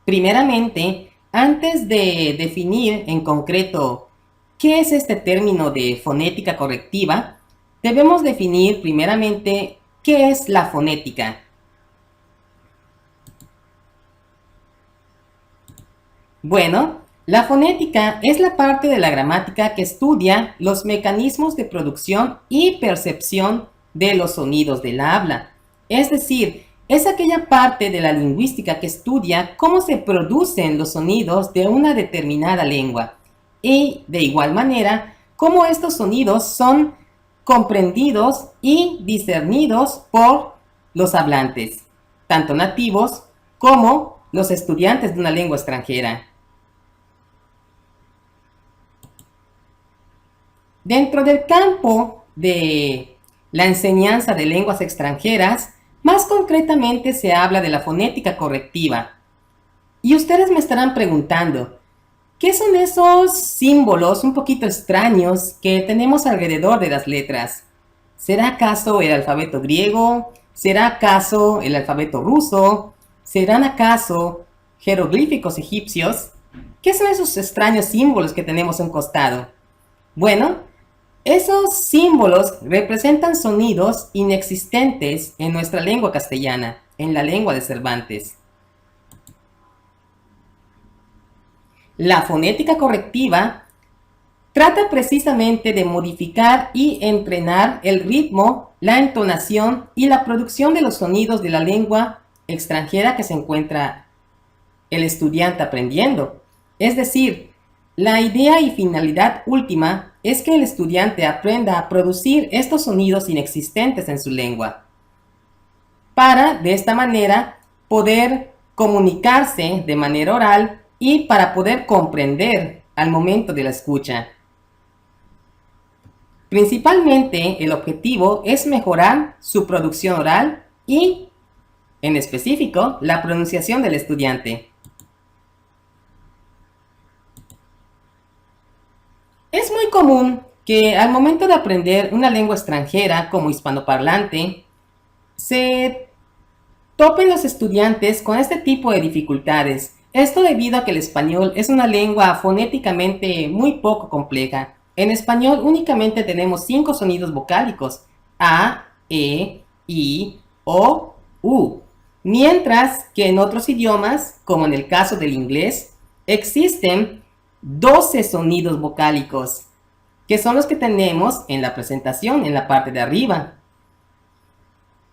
[SPEAKER 4] Primeramente, antes de definir en concreto qué es este término de fonética correctiva, debemos definir primeramente qué es la fonética. Bueno, la fonética es la parte de la gramática que estudia los mecanismos de producción y percepción de los sonidos del habla. Es decir, es aquella parte de la lingüística que estudia cómo se producen los sonidos de una determinada lengua y, de igual manera, cómo estos sonidos son comprendidos y discernidos por los hablantes, tanto nativos como los estudiantes de una lengua extranjera. Dentro del campo de la enseñanza de lenguas extranjeras, más concretamente se habla de la fonética correctiva. Y ustedes me estarán preguntando, ¿qué son esos símbolos un poquito extraños que tenemos alrededor de las letras? ¿Será acaso el alfabeto griego? ¿Será acaso el alfabeto ruso? ¿Serán acaso jeroglíficos egipcios? ¿Qué son esos extraños símbolos que tenemos a un costado? Bueno, esos símbolos representan sonidos inexistentes en nuestra lengua castellana, en la lengua de Cervantes. La fonética correctiva trata precisamente de modificar y entrenar el ritmo, la entonación y la producción de los sonidos de la lengua extranjera que se encuentra el estudiante aprendiendo. Es decir, la idea y finalidad última es que el estudiante aprenda a producir estos sonidos inexistentes en su lengua, para, de esta manera, poder comunicarse de manera oral y para poder comprender al momento de la escucha. Principalmente, el objetivo es mejorar su producción oral y, en específico, la pronunciación del estudiante. Es muy común que al momento de aprender una lengua extranjera como hispanoparlante, se topen los estudiantes con este tipo de dificultades. Esto debido a que el español es una lengua fonéticamente muy poco compleja. En español únicamente tenemos 5 sonidos vocálicos: A, E, I, O, U. Mientras que en otros idiomas, como en el caso del inglés, existen 12 sonidos vocálicos, que son los que tenemos en la presentación, en la parte de arriba.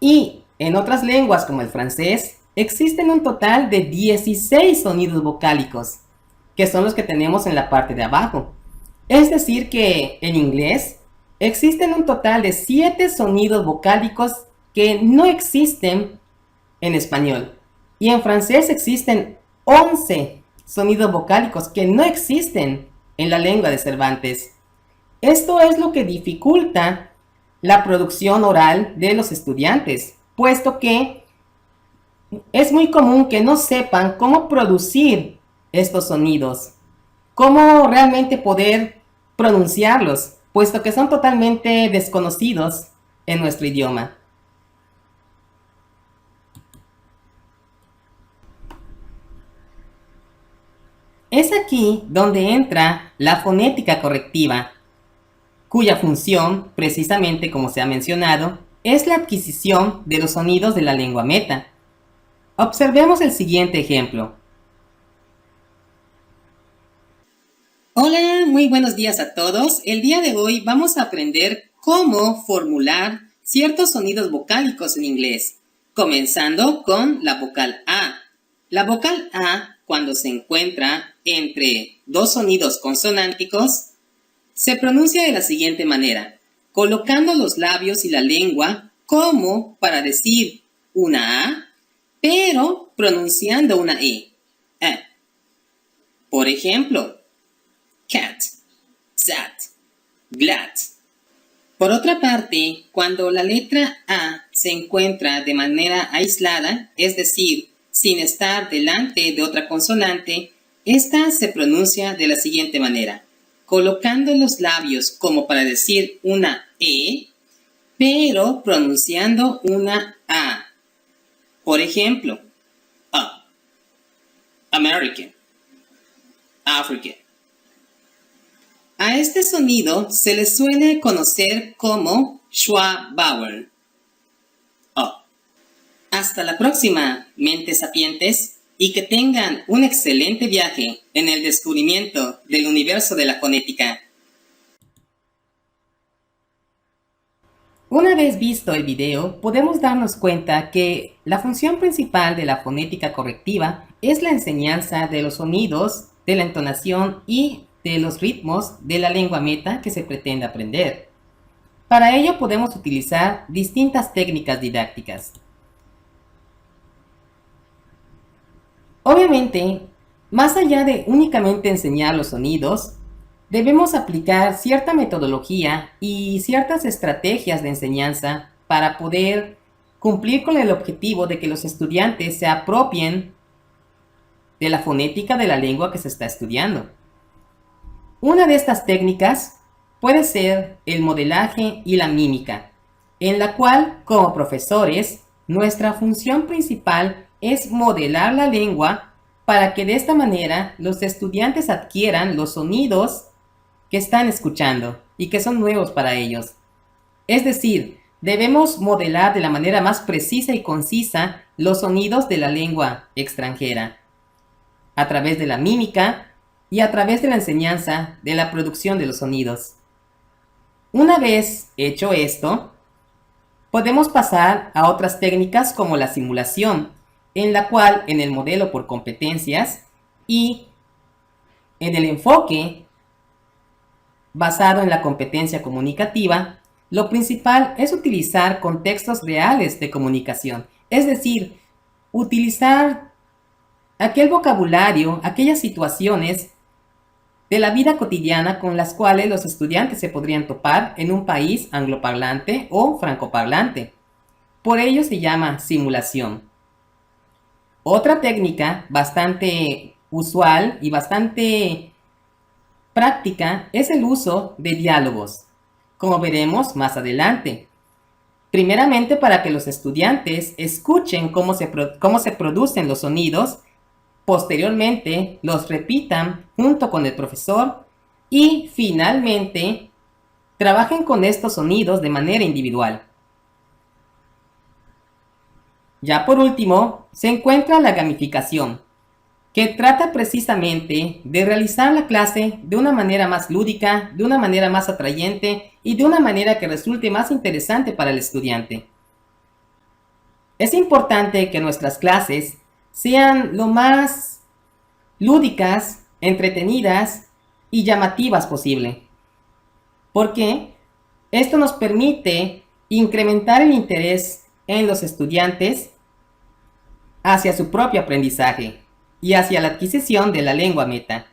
[SPEAKER 4] Y en otras lenguas, como el francés, existen un total de 16 sonidos vocálicos, que son los que tenemos en la parte de abajo. Es decir que en inglés existen un total de 7 sonidos vocálicos que no existen en español. Y en francés existen 11 sonidos vocálicos que no existen en la lengua de Cervantes. Esto es lo que dificulta la producción oral de los estudiantes, puesto que es muy común que no sepan cómo producir estos sonidos, cómo realmente poder pronunciarlos, puesto que son totalmente desconocidos en nuestro idioma. Es aquí donde entra la fonética correctiva, cuya función, precisamente como se ha mencionado, es la adquisición de los sonidos de la lengua meta. Observemos el siguiente ejemplo. Hola, muy buenos días a todos. El día de hoy vamos a aprender cómo formular ciertos sonidos vocálicos en inglés, comenzando con la vocal A. La vocal A, cuando se encuentra entre dos sonidos consonánticos, se pronuncia de la siguiente manera, colocando los labios y la lengua como para decir una A, pero pronunciando una E. Por ejemplo, cat, sat, glad. Por otra parte, cuando la letra A se encuentra de manera aislada, es decir, sin estar delante de otra consonante, esta se pronuncia de la siguiente manera, colocando los labios como para decir una E, pero pronunciando una A. Por ejemplo, American, African. A este sonido se le suele conocer como Schwa-Vowel. Hasta la próxima, mentes sapientes, y que tengan un excelente viaje en el descubrimiento del universo de la fonética. Una vez visto el video, podemos darnos cuenta que la función principal de la fonética correctiva es la enseñanza de los sonidos, de la entonación y de los ritmos de la lengua meta que se pretende aprender. Para ello podemos utilizar distintas técnicas didácticas. Obviamente, más allá de únicamente enseñar los sonidos, debemos aplicar cierta metodología y ciertas estrategias de enseñanza para poder cumplir con el objetivo de que los estudiantes se apropien de la fonética de la lengua que se está estudiando. Una de estas técnicas puede ser el modelaje y la mímica, en la cual, como profesores, nuestra función principal es modelar la lengua para que de esta manera los estudiantes adquieran los sonidos que están escuchando y que son nuevos para ellos. Es decir, debemos modelar de la manera más precisa y concisa los sonidos de la lengua extranjera, a través de la mímica y a través de la enseñanza de la producción de los sonidos. Una vez hecho esto, podemos pasar a otras técnicas como la simulación, en la cual en el modelo por competencias y en el enfoque basado en la competencia comunicativa, lo principal es utilizar contextos reales de comunicación, es decir, utilizar aquel vocabulario, aquellas situaciones de la vida cotidiana con las cuales los estudiantes se podrían topar en un país angloparlante o francoparlante. Por ello se llama simulación. Otra técnica bastante usual y bastante práctica es el uso de diálogos, como veremos más adelante. Primeramente para que los estudiantes escuchen cómo se producen los sonidos, posteriormente los repitan junto con el profesor y finalmente trabajen con estos sonidos de manera individual. Ya por último, se encuentra la gamificación, que trata precisamente de realizar la clase de una manera más lúdica, de una manera más atrayente y de una manera que resulte más interesante para el estudiante. Es importante que nuestras clases sean lo más lúdicas, entretenidas y llamativas posible, porque esto nos permite incrementar el interés en los estudiantes hacia su propio aprendizaje y hacia la adquisición de la lengua meta.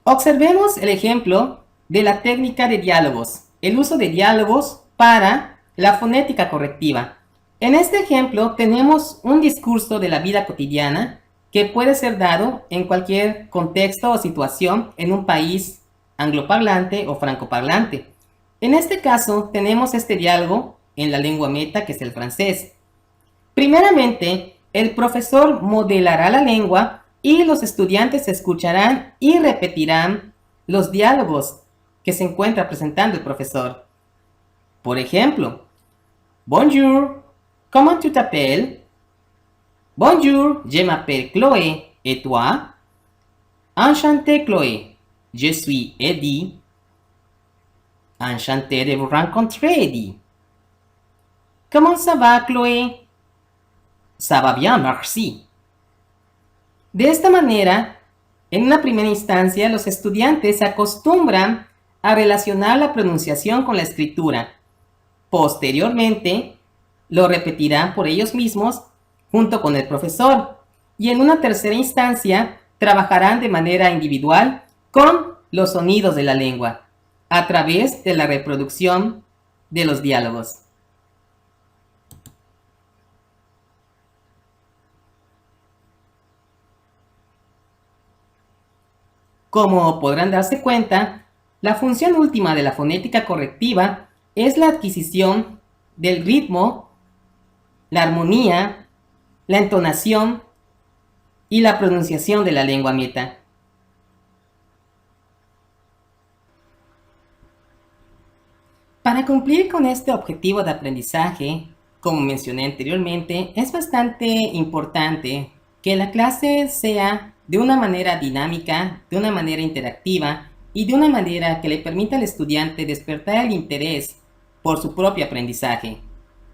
[SPEAKER 4] Observemos el ejemplo de la técnica de diálogos, el uso de diálogos para la fonética correctiva. En este ejemplo tenemos un discurso de la vida cotidiana que puede ser dado en cualquier contexto o situación en un país angloparlante o francoparlante. En este caso tenemos este diálogo en la lengua meta, que es el francés. Primeramente, el profesor modelará la lengua y los estudiantes escucharán y repetirán los diálogos que se encuentra presentando el profesor. Por ejemplo, Bonjour, comment tu t'appelles? Bonjour, je m'appelle Chloé, et toi? Enchanté Chloé, je suis Eddie. Enchanté de vous rencontrer, Eddie. Comment ça va, Chloé? Ça va bien, merci. De esta manera, en una primera instancia, los estudiantes se acostumbran a relacionar la pronunciación con la escritura. Posteriormente, lo repetirán por ellos mismos junto con el profesor y en una tercera instancia trabajarán de manera individual con los sonidos de la lengua a través de la reproducción de los diálogos. Como podrán darse cuenta, la función última de la fonética correctiva es la adquisición del ritmo, la armonía, la entonación y la pronunciación de la lengua meta. Para cumplir con este objetivo de aprendizaje, como mencioné anteriormente, es bastante importante que la clase sea de una manera dinámica, de una manera interactiva y de una manera que le permita al estudiante despertar el interés por su propio aprendizaje.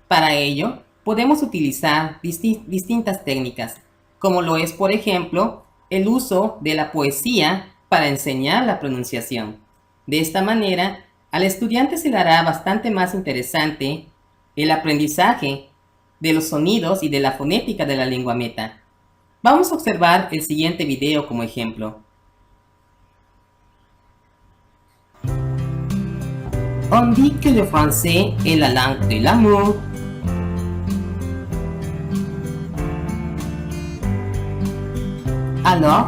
[SPEAKER 4] Para ello, podemos utilizar distintas técnicas, como lo es, por ejemplo, el uso de la poesía para enseñar la pronunciación. De esta manera, al estudiante se le hará bastante más interesante el aprendizaje de los sonidos y de la fonética de la lengua meta. Vamos a observar el siguiente video como ejemplo. On dit que le français est la langue de l'amour. Alors,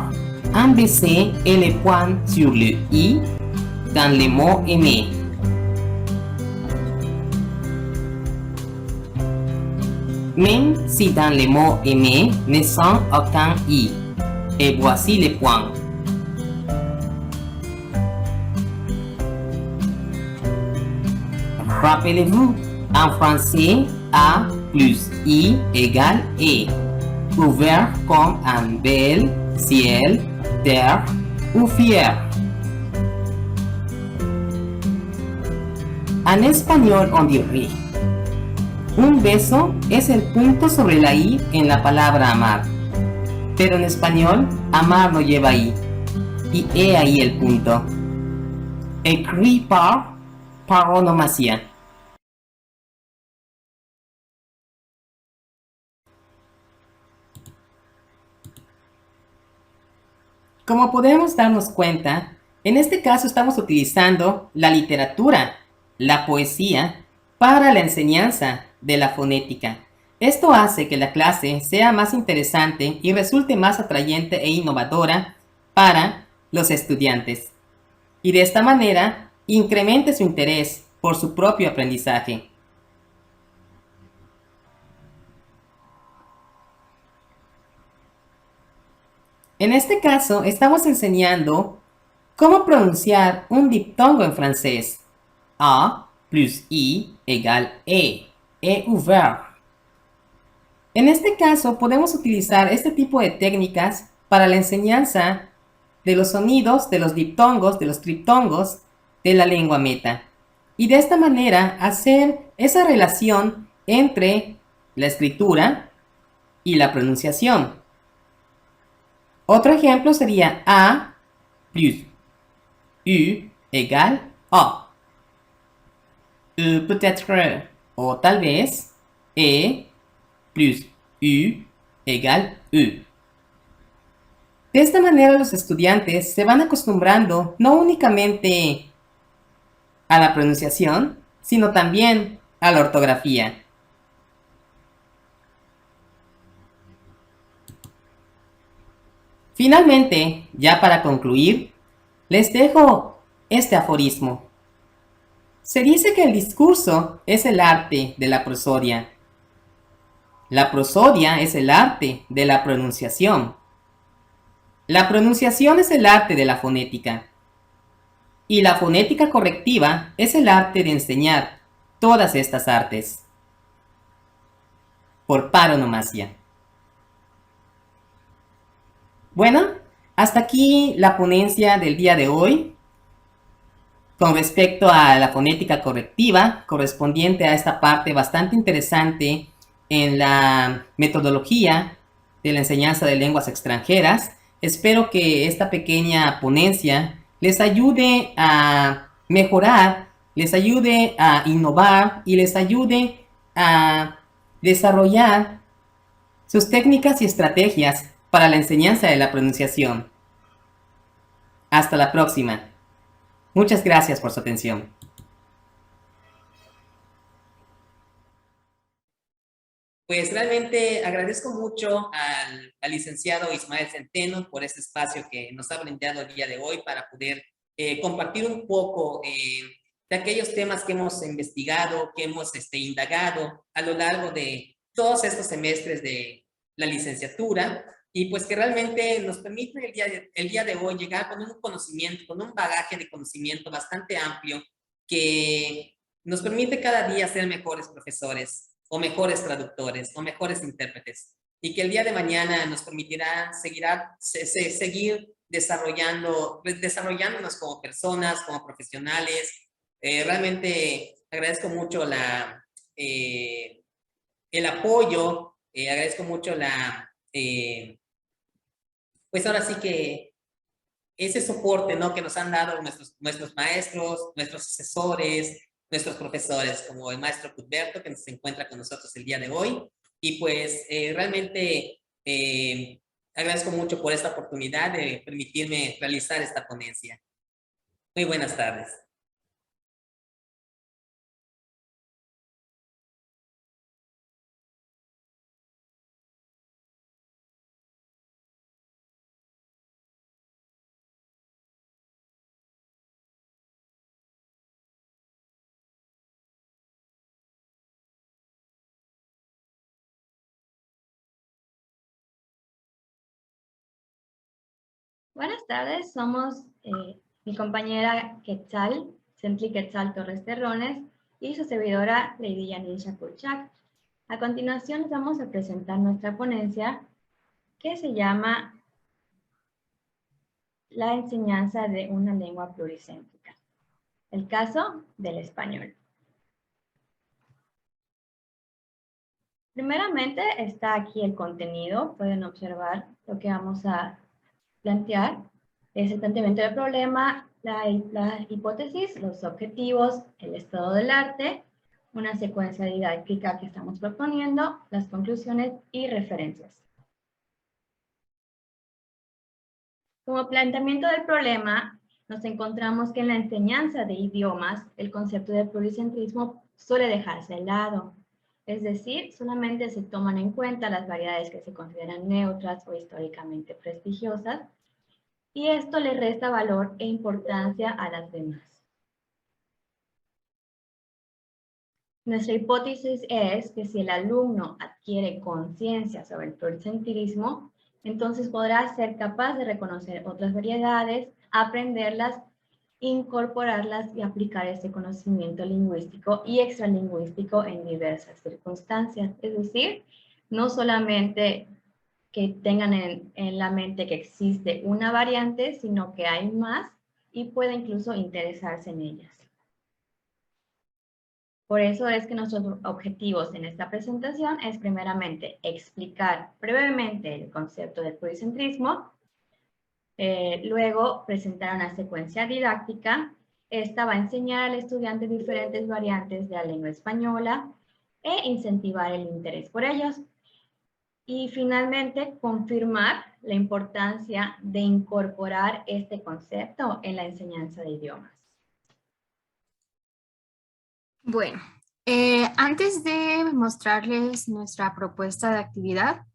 [SPEAKER 4] un baiser et le point sur le i dans les mots aimés. Même si dans les mots aimés ne sont aucun i. Et voici les points. Rappelez-vous, en français, A plus I égale E. Ouvert comme un bel ciel, terre ou fier. En español on dirait: un beso es el punto sobre la I en la palabra amar. Pero en español, amar no lleva I. Y he ahí el punto. Écrit par paronomasia. Como podemos darnos cuenta, en este caso estamos utilizando la literatura, la poesía, para la enseñanza de la fonética. Esto hace que la clase sea más interesante y resulte más atrayente e innovadora para los estudiantes. Y de esta manera, incremente su interés por su propio aprendizaje. En este caso, estamos enseñando cómo pronunciar un diptongo en francés. A plus I égale E. E ouvert. En este caso, podemos utilizar este tipo de técnicas para la enseñanza de los sonidos, de los diptongos, de los triptongos de la lengua meta. Y de esta manera, hacer esa relación entre la escritura y la pronunciación. Otro ejemplo sería A plus U égale A. Peut-être, o tal vez, E plus U égale U. De esta manera los estudiantes se van acostumbrando no únicamente a la pronunciación, sino también a la ortografía. Finalmente, ya para concluir, les dejo este aforismo. Se dice que el discurso es el arte de la prosodia. La prosodia es el arte de la pronunciación. La pronunciación es el arte de la fonética. Y la fonética correctiva es el arte de enseñar todas estas artes. Por paronomasia. Bueno, hasta aquí la ponencia del día de hoy con respecto a la fonética correctiva correspondiente a esta parte bastante interesante en la metodología de la enseñanza de lenguas extranjeras. Espero que esta pequeña ponencia les ayude a mejorar, les ayude a innovar y les ayude a desarrollar sus técnicas y estrategias para la enseñanza de la pronunciación. Hasta la próxima. Muchas gracias por su atención. Pues realmente agradezco mucho al licenciado Ismael Centeno por este espacio que nos ha brindado el día de hoy para poder compartir un poco de aquellos temas que hemos investigado, que hemos indagado a lo largo de todos estos semestres de la licenciatura, y pues que realmente nos permite el día de hoy llegar con un conocimiento, con un bagaje de conocimiento bastante amplio que nos permite cada día ser mejores profesores, o mejores traductores, o mejores intérpretes, y que el día de mañana nos permitirá seguir desarrollándonos como personas, como profesionales. Realmente agradezco mucho el apoyo, agradezco mucho pues ahora sí que ese soporte, ¿no?, que nos han dado nuestros maestros, nuestros asesores, nuestros profesores, como el maestro Cuthberto, que se encuentra con nosotros el día de hoy. Y pues realmente agradezco mucho por esta oportunidad de permitirme realizar esta ponencia. Muy buenas tardes.
[SPEAKER 5] Buenas tardes, somos mi compañera Quetzal, Centli Quetzal Torres Terrones, y su servidora Lady Janine Shakurchak. A continuación les vamos a presentar nuestra ponencia que se llama La enseñanza de una lengua pluricéntrica. El caso del español. Primeramente está aquí el contenido, pueden observar lo que vamos a plantear. Es el planteamiento del problema, la hipótesis, los objetivos, el estado del arte, una secuencia didáctica que estamos proponiendo, las conclusiones y referencias. Como planteamiento del problema, nos encontramos que en la enseñanza de idiomas, el concepto de pluricentrismo suele dejarse de lado. Es decir, solamente se toman en cuenta las variedades que se consideran neutras o históricamente prestigiosas, y esto le resta valor e importancia a las demás. Nuestra hipótesis es que si el alumno adquiere conciencia sobre el pluricentrismo, entonces podrá ser capaz de reconocer otras variedades, aprenderlas, incorporarlas y aplicar ese conocimiento lingüístico y extralingüístico en diversas circunstancias. Es decir, no solamente que tengan en la mente que existe una variante, sino que hay más y puede incluso interesarse en ellas. Por eso es que nuestros objetivos en esta presentación es primeramente explicar brevemente el concepto del pluricentrismo, luego presentar una secuencia didáctica. Esta va a enseñar al estudiante diferentes variantes de la lengua española e incentivar el interés por ellos. Y finalmente, confirmar la importancia de incorporar este concepto en la enseñanza de idiomas.
[SPEAKER 6] Bueno, antes de mostrarles nuestra propuesta de actividad,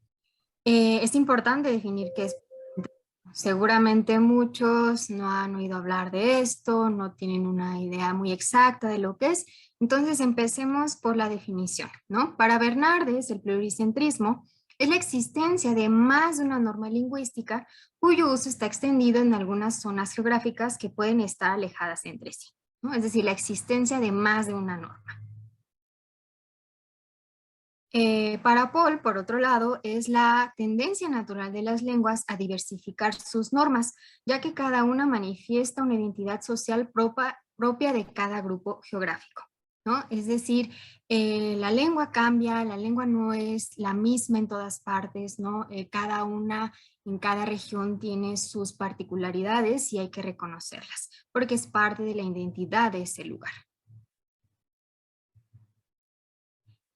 [SPEAKER 6] es importante definir qué es. Seguramente muchos no han oído hablar de esto, no tienen una idea muy exacta de lo que es. Entonces empecemos por la definición, ¿no? Para Bernardes, el pluricentrismo es la existencia de más de una norma lingüística cuyo uso está extendido en algunas zonas geográficas que pueden estar alejadas entre sí, ¿no? Es decir, la existencia de más de una norma. Para Paul, por otro lado, es la tendencia natural de las lenguas a diversificar sus normas, ya que cada una manifiesta una identidad social propia de cada grupo geográfico. ¿no? Es decir, la lengua cambia, la lengua no es la misma en todas partes, ¿no? Cada una en cada región tiene sus particularidades y hay que reconocerlas, porque es parte de la identidad de ese lugar.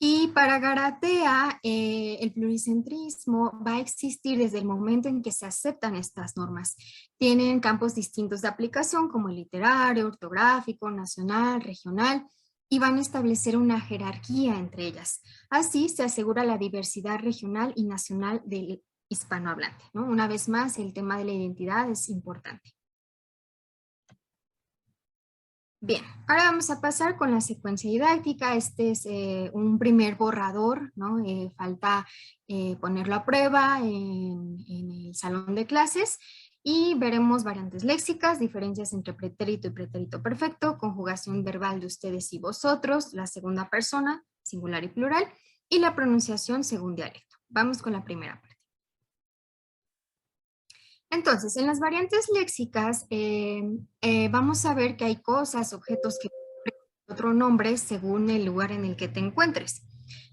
[SPEAKER 6] Y para Garatea, el pluricentrismo va a existir desde el momento en que se aceptan estas normas. Tienen campos distintos de aplicación como el literario, ortográfico, nacional, regional, y van a establecer una jerarquía entre ellas. Así se asegura la diversidad regional y nacional del hispanohablante, ¿no? Una vez más, el tema de la identidad es importante. Bien, ahora vamos a pasar con la secuencia didáctica. Este es un primer borrador, ¿no? Falta ponerlo a prueba en el salón de clases y veremos variantes léxicas, diferencias entre pretérito y pretérito perfecto, conjugación verbal de ustedes y vosotros, la segunda persona, singular y plural, y la pronunciación según dialecto. Vamos con la primera parte. Entonces, en las variantes léxicas vamos a ver que hay cosas, objetos que tienen otro nombre según el lugar en el que te encuentres,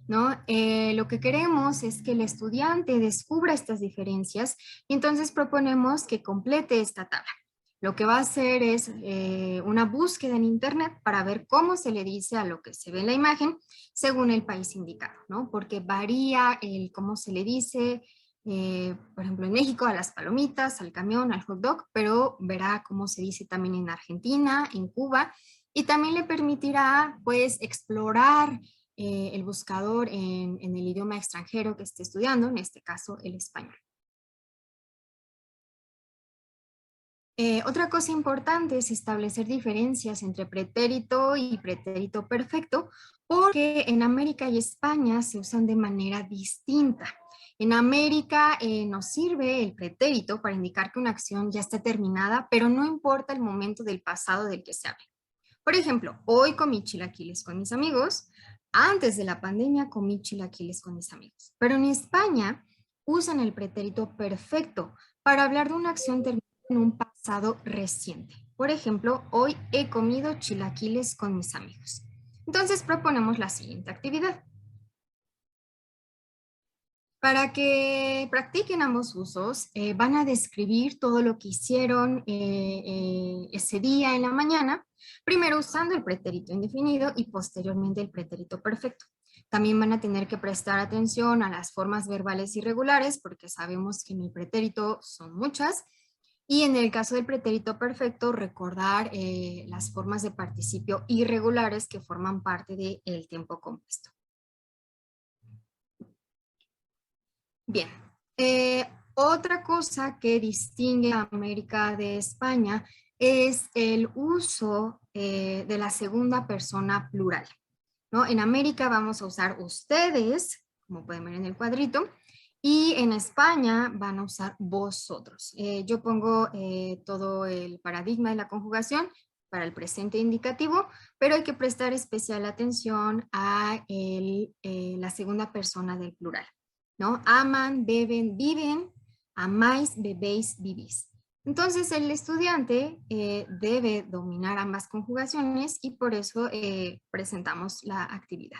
[SPEAKER 6] ¿no? Lo que queremos es que el estudiante descubra estas diferencias y entonces proponemos que complete esta tabla. Lo que va a hacer es una búsqueda en internet para ver cómo se le dice a lo que se ve en la imagen según el país indicado, ¿no? Porque varía el cómo se le dice. Por ejemplo, en México a las palomitas, al camión, al hot dog, pero verá cómo se dice también en Argentina, en Cuba, y también le permitirá pues explorar el buscador en el idioma extranjero que esté estudiando, en este caso el español. Otra cosa importante es establecer diferencias entre pretérito y pretérito perfecto, porque en América y España se usan de manera distinta. En América nos sirve el pretérito para indicar que una acción ya está terminada, pero no importa el momento del pasado del que se hable. Por ejemplo, hoy comí chilaquiles con mis amigos, antes de la pandemia comí chilaquiles con mis amigos. Pero en España usan el pretérito perfecto para hablar de una acción terminada en un pasado reciente. Por ejemplo, hoy he comido chilaquiles con mis amigos. Entonces proponemos la siguiente actividad. Para que practiquen ambos usos, van a describir todo lo que hicieron ese día en la mañana, primero usando el pretérito indefinido y posteriormente el pretérito perfecto. También van a tener que prestar atención a las formas verbales irregulares, porque sabemos que en el pretérito son muchas, y en el caso del pretérito perfecto, recordar las formas de participio irregulares que forman parte del tiempo compuesto. Bien, otra cosa que distingue a América de España es el uso de la segunda persona plural, ¿no? En América vamos a usar ustedes, como pueden ver en el cuadrito, y en España van a usar vosotros. Yo pongo todo el paradigma de la conjugación para el presente indicativo, pero hay que prestar especial atención a la segunda persona del plural, ¿no? Aman, beben, viven, amáis, bebéis, vivís. Entonces el estudiante debe dominar ambas conjugaciones y por eso presentamos la actividad.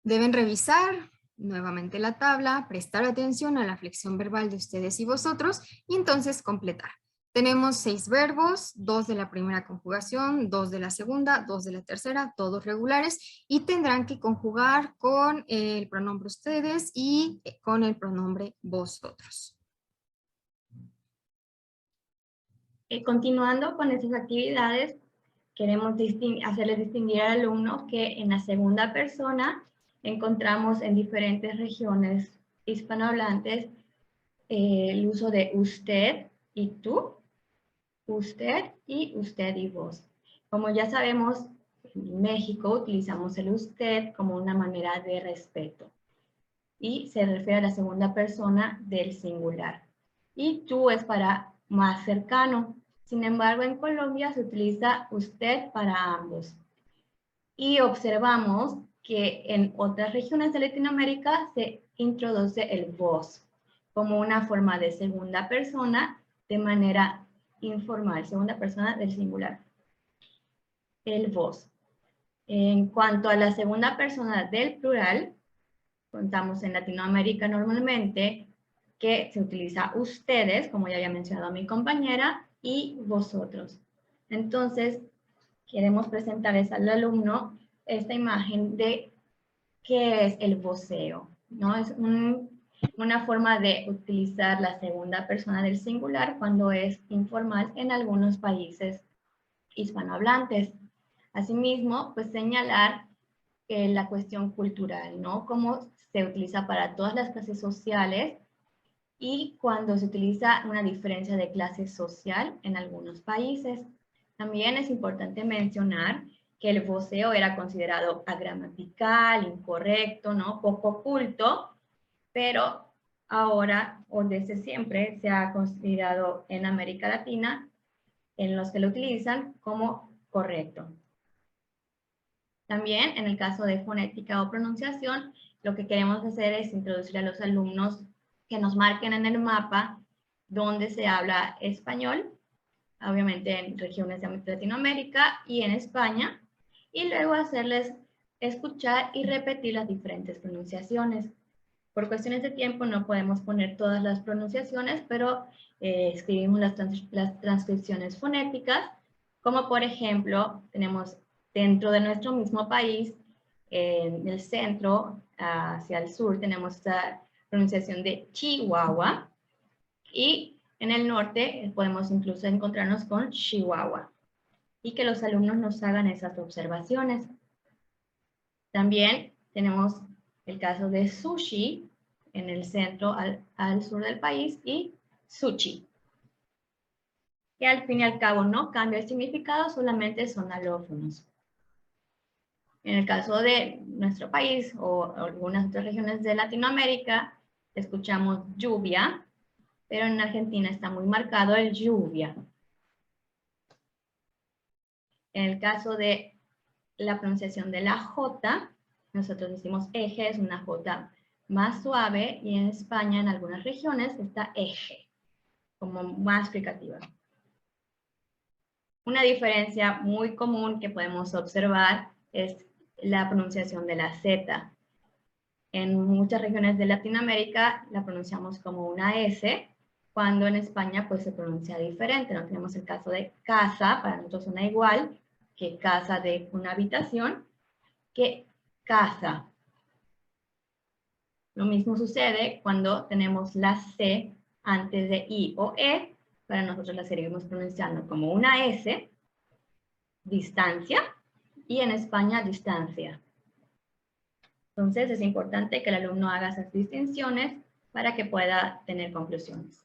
[SPEAKER 6] Deben revisar nuevamente la tabla, prestar atención a la flexión verbal de ustedes y vosotros y entonces completar. Tenemos 6 verbos, 2 de la primera conjugación, 2 de la segunda, 2 de la tercera, todos regulares y tendrán que conjugar con el pronombre ustedes y con el pronombre vosotros.
[SPEAKER 5] Continuando con estas actividades, queremos hacerles distinguir al alumno que en la segunda persona encontramos en diferentes regiones hispanohablantes el uso de usted y tú, usted y vos. Como ya sabemos, en México utilizamos el usted como una manera de respeto y se refiere a la segunda persona del singular. Y tú es para más cercano. Sin embargo, en Colombia se utiliza usted para ambos. Y observamos que en otras regiones de Latinoamérica se introduce el vos como una forma de segunda persona de manera informal, segunda persona del singular. el vos. En cuanto a la segunda persona del plural, contamos en Latinoamérica normalmente que se utiliza ustedes, como ya había mencionado mi compañera, y vosotros. Entonces, queremos presentarles al alumno esta imagen de qué es el voceo, ¿no? Es una forma de utilizar la segunda persona del singular cuando es informal en algunos países hispanohablantes. Asimismo, pues señalar la cuestión cultural, ¿no? Cómo se utiliza para todas las clases sociales y cuando se utiliza una diferencia de clase social en algunos países. También es importante mencionar que el voceo era considerado agramatical, incorrecto, ¿no? Poco culto, pero ahora o desde siempre se ha considerado en América Latina, en los que lo utilizan, como correcto. También en el caso de fonética o pronunciación, lo que queremos hacer es introducir a los alumnos que nos marquen en el mapa donde se habla español, obviamente en regiones de Latinoamérica y en España, y luego hacerles escuchar y repetir las diferentes pronunciaciones. Por cuestiones de tiempo no podemos poner todas las pronunciaciones, pero escribimos las transcripciones fonéticas, como por ejemplo, tenemos dentro de nuestro mismo país, en el centro hacia el sur, tenemos esta pronunciación de Chihuahua, y en el norte podemos incluso encontrarnos con Chihuahua, y que los alumnos nos hagan esas observaciones. También tenemos el caso de sushi en el centro al sur del país y sushi, que al fin y al cabo no cambia el significado, solamente son alófonos. En el caso de nuestro país o algunas otras regiones de Latinoamérica, escuchamos lluvia, pero en Argentina está muy marcado el lluvia. En el caso de la pronunciación de la J, nosotros decimos eje, es una J más suave, y en España, en algunas regiones, está eje, como más explicativa. Una diferencia muy común que podemos observar es la pronunciación de la Z. En muchas regiones de Latinoamérica la pronunciamos como una S, cuando en España pues se pronuncia diferente. No tenemos el caso de casa, para nosotros suena igual que casa de una habitación, que casa. Lo mismo sucede cuando tenemos la C antes de I o E, para nosotros la seguimos pronunciando como una S, distancia, y en España distancia. Entonces es importante que el alumno haga esas distinciones para que pueda tener conclusiones.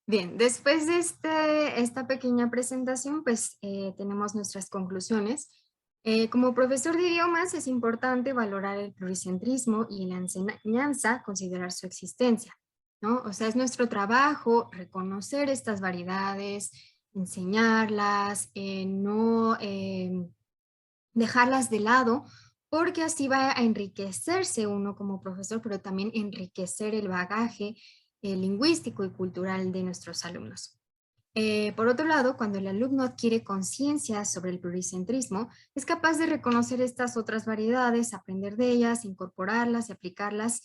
[SPEAKER 6] Bien, después de esta pequeña presentación, pues tenemos nuestras conclusiones. Como profesor de idiomas es importante valorar el pluricentrismo y en la enseñanza considerar su existencia, ¿no? O sea, es nuestro trabajo reconocer estas variedades, enseñarlas, no dejarlas de lado, porque así va a enriquecerse uno como profesor, pero también enriquecer el bagaje lingüístico y cultural de nuestros alumnos. Por otro lado, cuando el alumno adquiere conciencia sobre el pluricentrismo, es capaz de reconocer estas otras variedades, aprender de ellas, incorporarlas y aplicarlas.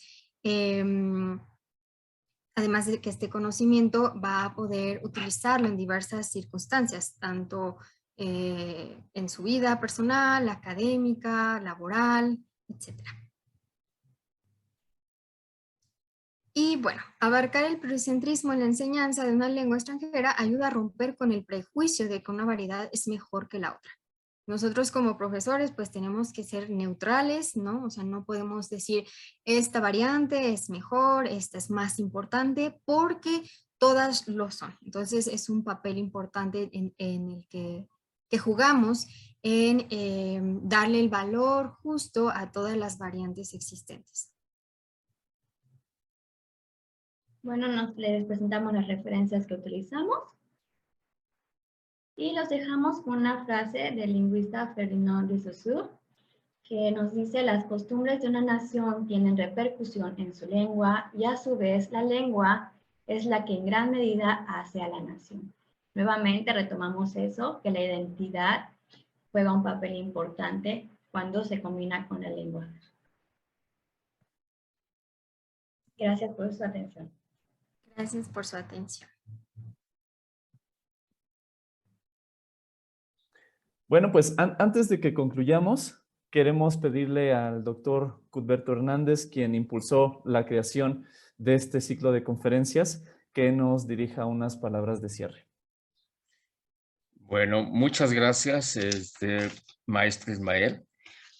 [SPEAKER 6] Además de que este conocimiento va a poder utilizarlo en diversas circunstancias, tanto en su vida personal, académica, laboral, etc. Y bueno, abarcar el pluricentrismo en la enseñanza de una lengua extranjera ayuda a romper con el prejuicio de que una variedad es mejor que la otra. Nosotros como profesores pues tenemos que ser neutrales, ¿no? O sea, no podemos decir esta variante es mejor, esta es más importante, porque todas lo son. Entonces es un papel importante en el que jugamos en darle el valor justo a todas las variantes existentes.
[SPEAKER 5] Bueno, les presentamos las referencias que utilizamos y los dejamos con una frase del lingüista Ferdinand de Saussure, que nos dice las costumbres de una nación tienen repercusión en su lengua y a su vez la lengua es la que en gran medida hace a la nación. Nuevamente retomamos eso, que la identidad juega un papel importante cuando se combina con la lengua. Gracias por su atención.
[SPEAKER 6] Gracias por su atención.
[SPEAKER 1] Bueno, pues antes de que concluyamos, queremos pedirle al doctor Cuthberto Hernández, quien impulsó la creación de este ciclo de conferencias, que nos dirija unas palabras de cierre.
[SPEAKER 7] Bueno, muchas gracias, maestro Ismael,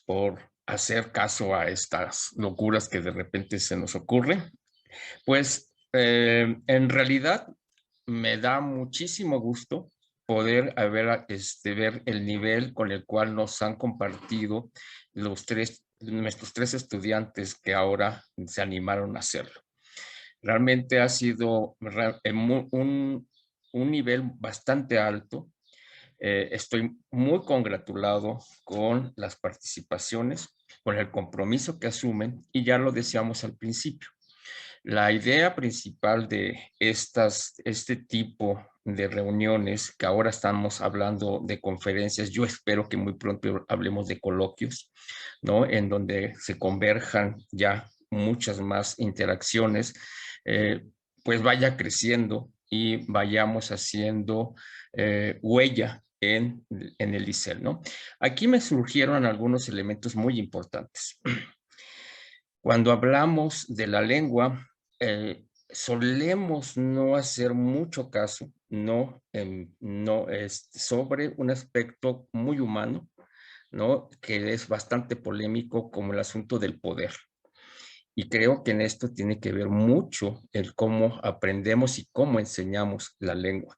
[SPEAKER 7] por hacer caso a estas locuras que de repente se nos ocurren. Pues en realidad me da muchísimo gusto poder ver el nivel con el cual nos han compartido nuestros tres estudiantes que ahora se animaron a hacerlo. Realmente ha sido un nivel bastante alto. Estoy muy congratulado con las participaciones, con el compromiso que asumen, y ya lo decíamos al principio. La idea principal de este tipo de reuniones, que ahora estamos hablando de conferencias, yo espero que muy pronto hablemos de coloquios, ¿no? En donde se converjan ya muchas más interacciones, pues vaya creciendo y vayamos haciendo huella en el ISEL, ¿no? Aquí me surgieron algunos elementos muy importantes. Cuando hablamos de la lengua, solemos no hacer mucho caso, sobre un aspecto muy humano, ¿no? Que es bastante polémico, como el asunto del poder. Y creo que en esto tiene que ver mucho el cómo aprendemos y cómo enseñamos la lengua.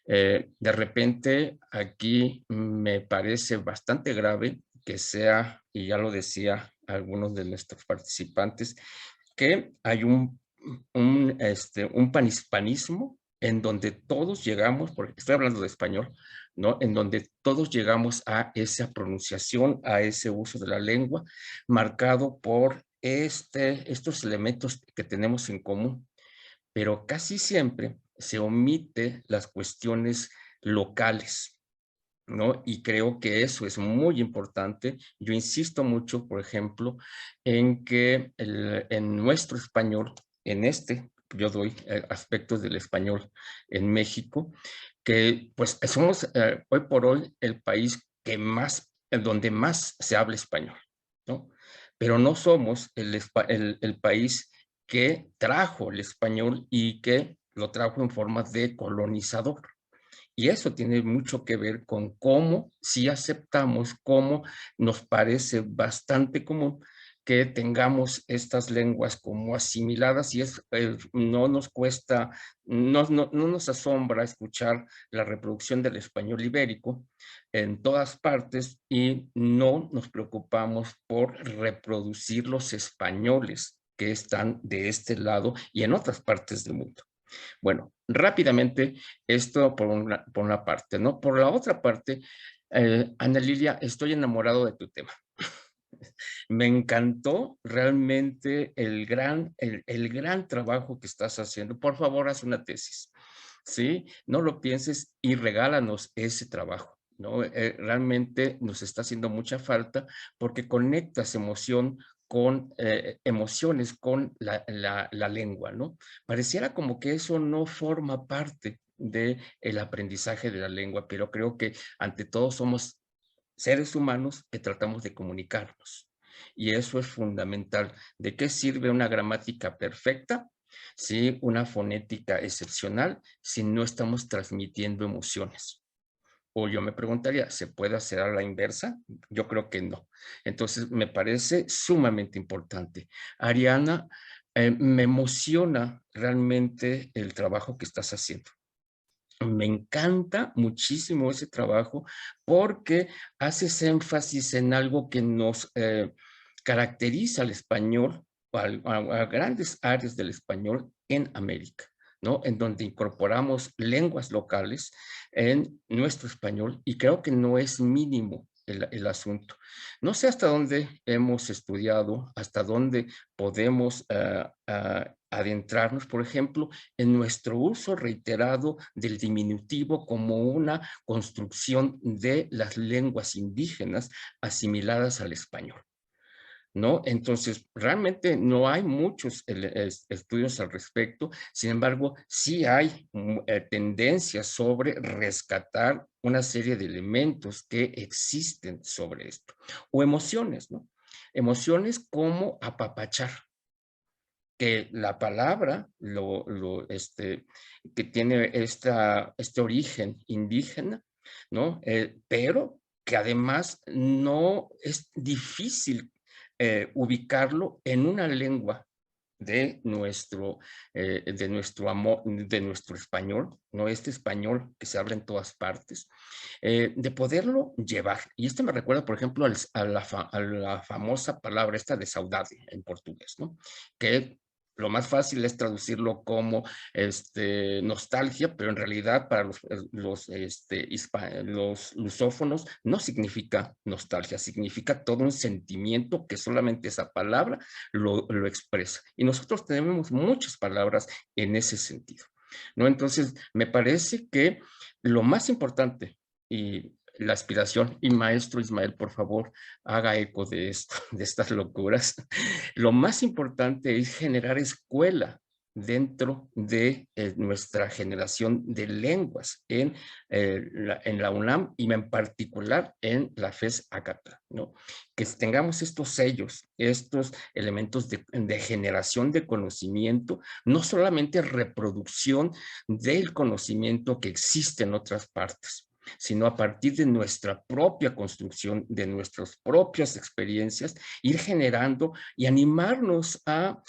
[SPEAKER 7] De repente aquí me parece bastante grave que sea, y ya lo decía algunos de nuestros participantes, que hay un panhispanismo en donde todos llegamos, porque estoy hablando de español, ¿no? En donde todos llegamos a esa pronunciación, a ese uso de la lengua, marcado por estos elementos que tenemos en común, pero casi siempre se omite las cuestiones locales, ¿no? Y creo que eso es muy importante. Yo insisto mucho, por ejemplo, en que en nuestro español, yo doy aspectos del español en México, que pues somos hoy por hoy el país donde más se habla español, ¿no? Pero no somos el país que trajo el español y que lo trajo en forma de colonizador. Y eso tiene mucho que ver con cómo, si aceptamos, cómo nos parece bastante común que tengamos estas lenguas como asimiladas, y no nos cuesta, no nos asombra escuchar la reproducción del español ibérico en todas partes, y no nos preocupamos por reproducir los españoles que están de este lado y en otras partes del mundo. Bueno, rápidamente, esto por una parte, ¿no? Por la otra parte, Ana Lilia, estoy enamorado de tu tema. Me encantó realmente el gran trabajo que estás haciendo. Por favor, haz una tesis, ¿sí? No lo pienses y regálanos ese trabajo, ¿no? Realmente nos está haciendo mucha falta, porque conectas emociones con la lengua, ¿no? Pareciera como que eso no forma parte del aprendizaje de la lengua, pero creo que ante todo somos seres humanos que tratamos de comunicarnos. Y eso es fundamental. ¿De qué sirve una gramática perfecta? Sí, una fonética excepcional, si no estamos transmitiendo emociones. O yo me preguntaría, ¿se puede hacer a la inversa? Yo creo que no. Entonces, me parece sumamente importante. Ariana, me emociona realmente el trabajo que estás haciendo. Me encanta muchísimo ese trabajo, porque haces énfasis en algo que nos caracteriza al español, a grandes áreas del español en América, ¿no? En donde incorporamos lenguas locales en nuestro español, y creo que no es mínimo el asunto. No sé hasta dónde hemos estudiado, hasta dónde podemos adentrarnos, por ejemplo, en nuestro uso reiterado del diminutivo como una construcción de las lenguas indígenas asimiladas al español, ¿no? Entonces, realmente no hay muchos estudios al respecto. Sin embargo, sí hay tendencias sobre rescatar una serie de elementos que existen sobre esto. O emociones, ¿no? Emociones como apapachar, que la palabra que tiene este origen indígena, ¿no? Pero que además no es difícil ubicarlo en una lengua de nuestro español, ¿no? Este español que se habla en todas partes, de poderlo llevar. Y esto me recuerda, por ejemplo, a la famosa palabra esta de saudade en portugués, ¿no? Que lo más fácil es traducirlo como nostalgia, pero en realidad para los lusófonos no significa nostalgia, significa todo un sentimiento que solamente esa palabra lo expresa. Y nosotros tenemos muchas palabras en ese sentido, ¿no? Entonces, me parece que lo más importante y la aspiración, y maestro Ismael, por favor, haga eco de esto, de estas locuras. Lo más importante es generar escuela dentro de nuestra generación de lenguas en la UNAM y en particular en la FES Acatá, ¿no? Que tengamos estos sellos, estos elementos de generación de conocimiento, no solamente reproducción del conocimiento que existe en otras partes, sino a partir de nuestra propia construcción, de nuestras propias experiencias, ir generando y animarnos a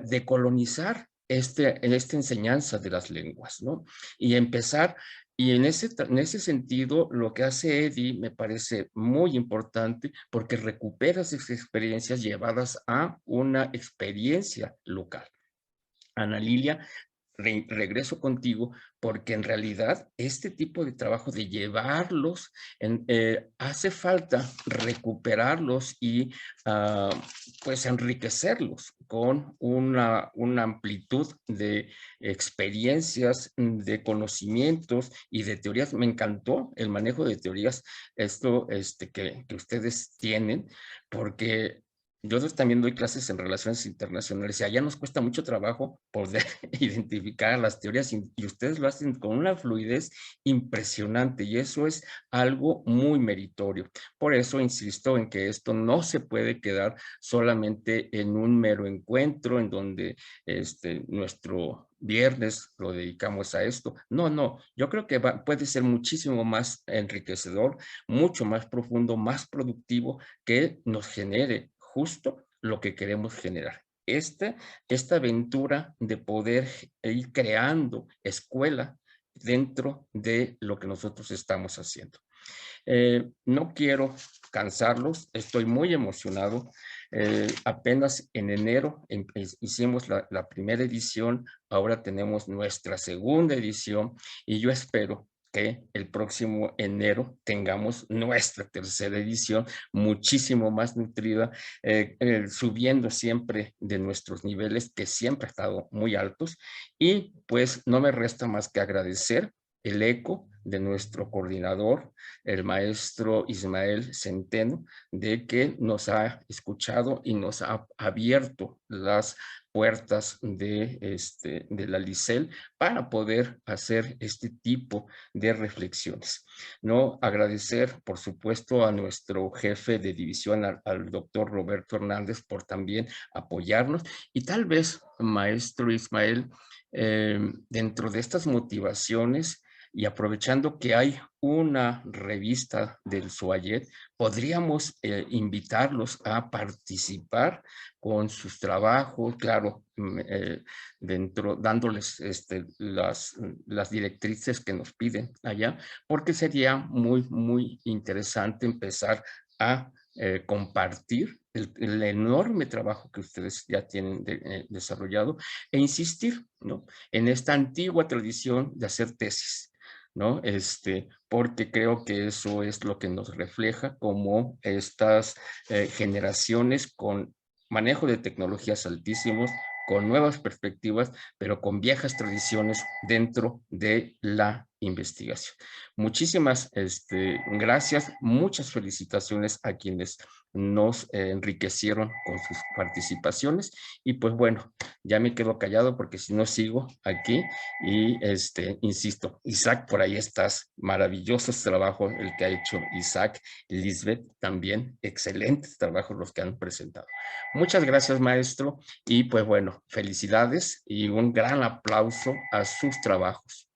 [SPEAKER 7] decolonizar esta enseñanza de las lenguas, ¿no? Y empezar, y en ese sentido, lo que hace Eddie me parece muy importante porque recupera esas experiencias llevadas a una experiencia local. Ana Lilia, regreso contigo porque en realidad este tipo de trabajo de llevarlos, hace falta recuperarlos y pues enriquecerlos con una amplitud de experiencias, de conocimientos y de teorías. Me encantó el manejo de teorías, esto que ustedes tienen, porque yo también doy clases en relaciones internacionales y allá nos cuesta mucho trabajo poder identificar las teorías y ustedes lo hacen con una fluidez impresionante y eso es algo muy meritorio. Por eso insisto en que esto no se puede quedar solamente en un mero encuentro en donde nuestro viernes lo dedicamos a esto. No, no, yo creo que puede ser muchísimo más enriquecedor, mucho más profundo, más productivo que nos genere justo lo que queremos generar. Esta aventura de poder ir creando escuela dentro de lo que nosotros estamos haciendo. No quiero cansarlos, estoy muy emocionado. Apenas en enero hicimos la primera edición, ahora tenemos nuestra segunda edición y yo espero que el próximo enero tengamos nuestra tercera edición muchísimo más nutrida, subiendo siempre de nuestros niveles que siempre han estado muy altos y pues no me resta más que agradecer el eco de nuestro coordinador, el maestro Ismael Centeno, de que nos ha escuchado y nos ha abierto las puertas de la LICEL para poder hacer este tipo de reflexiones. ¿No? Agradecer, por supuesto, a nuestro jefe de división, al doctor Roberto Hernández, por también apoyarnos y tal vez, maestro Ismael, dentro de estas motivaciones, y aprovechando que hay una revista del SUAYET, podríamos invitarlos a participar con sus trabajos, claro, dándoles las directrices que nos piden allá, porque sería muy, muy interesante empezar a compartir el enorme trabajo que ustedes ya tienen desarrollado e insistir, ¿no? En esta antigua tradición de hacer tesis, ¿no? Porque creo que eso es lo que nos refleja como estas generaciones con manejo de tecnologías altísimos, con nuevas perspectivas, pero con viejas tradiciones dentro de la investigación. Muchísimas gracias, muchas felicitaciones a quienes nos enriquecieron con sus participaciones y pues bueno, ya me quedo callado porque si no sigo aquí y insisto, Isaac, por ahí estás, maravillosos trabajos el que ha hecho Isaac, Lisbeth también, excelentes trabajos los que han presentado. Muchas gracias, maestro, y pues bueno, felicidades y un gran aplauso a sus trabajos.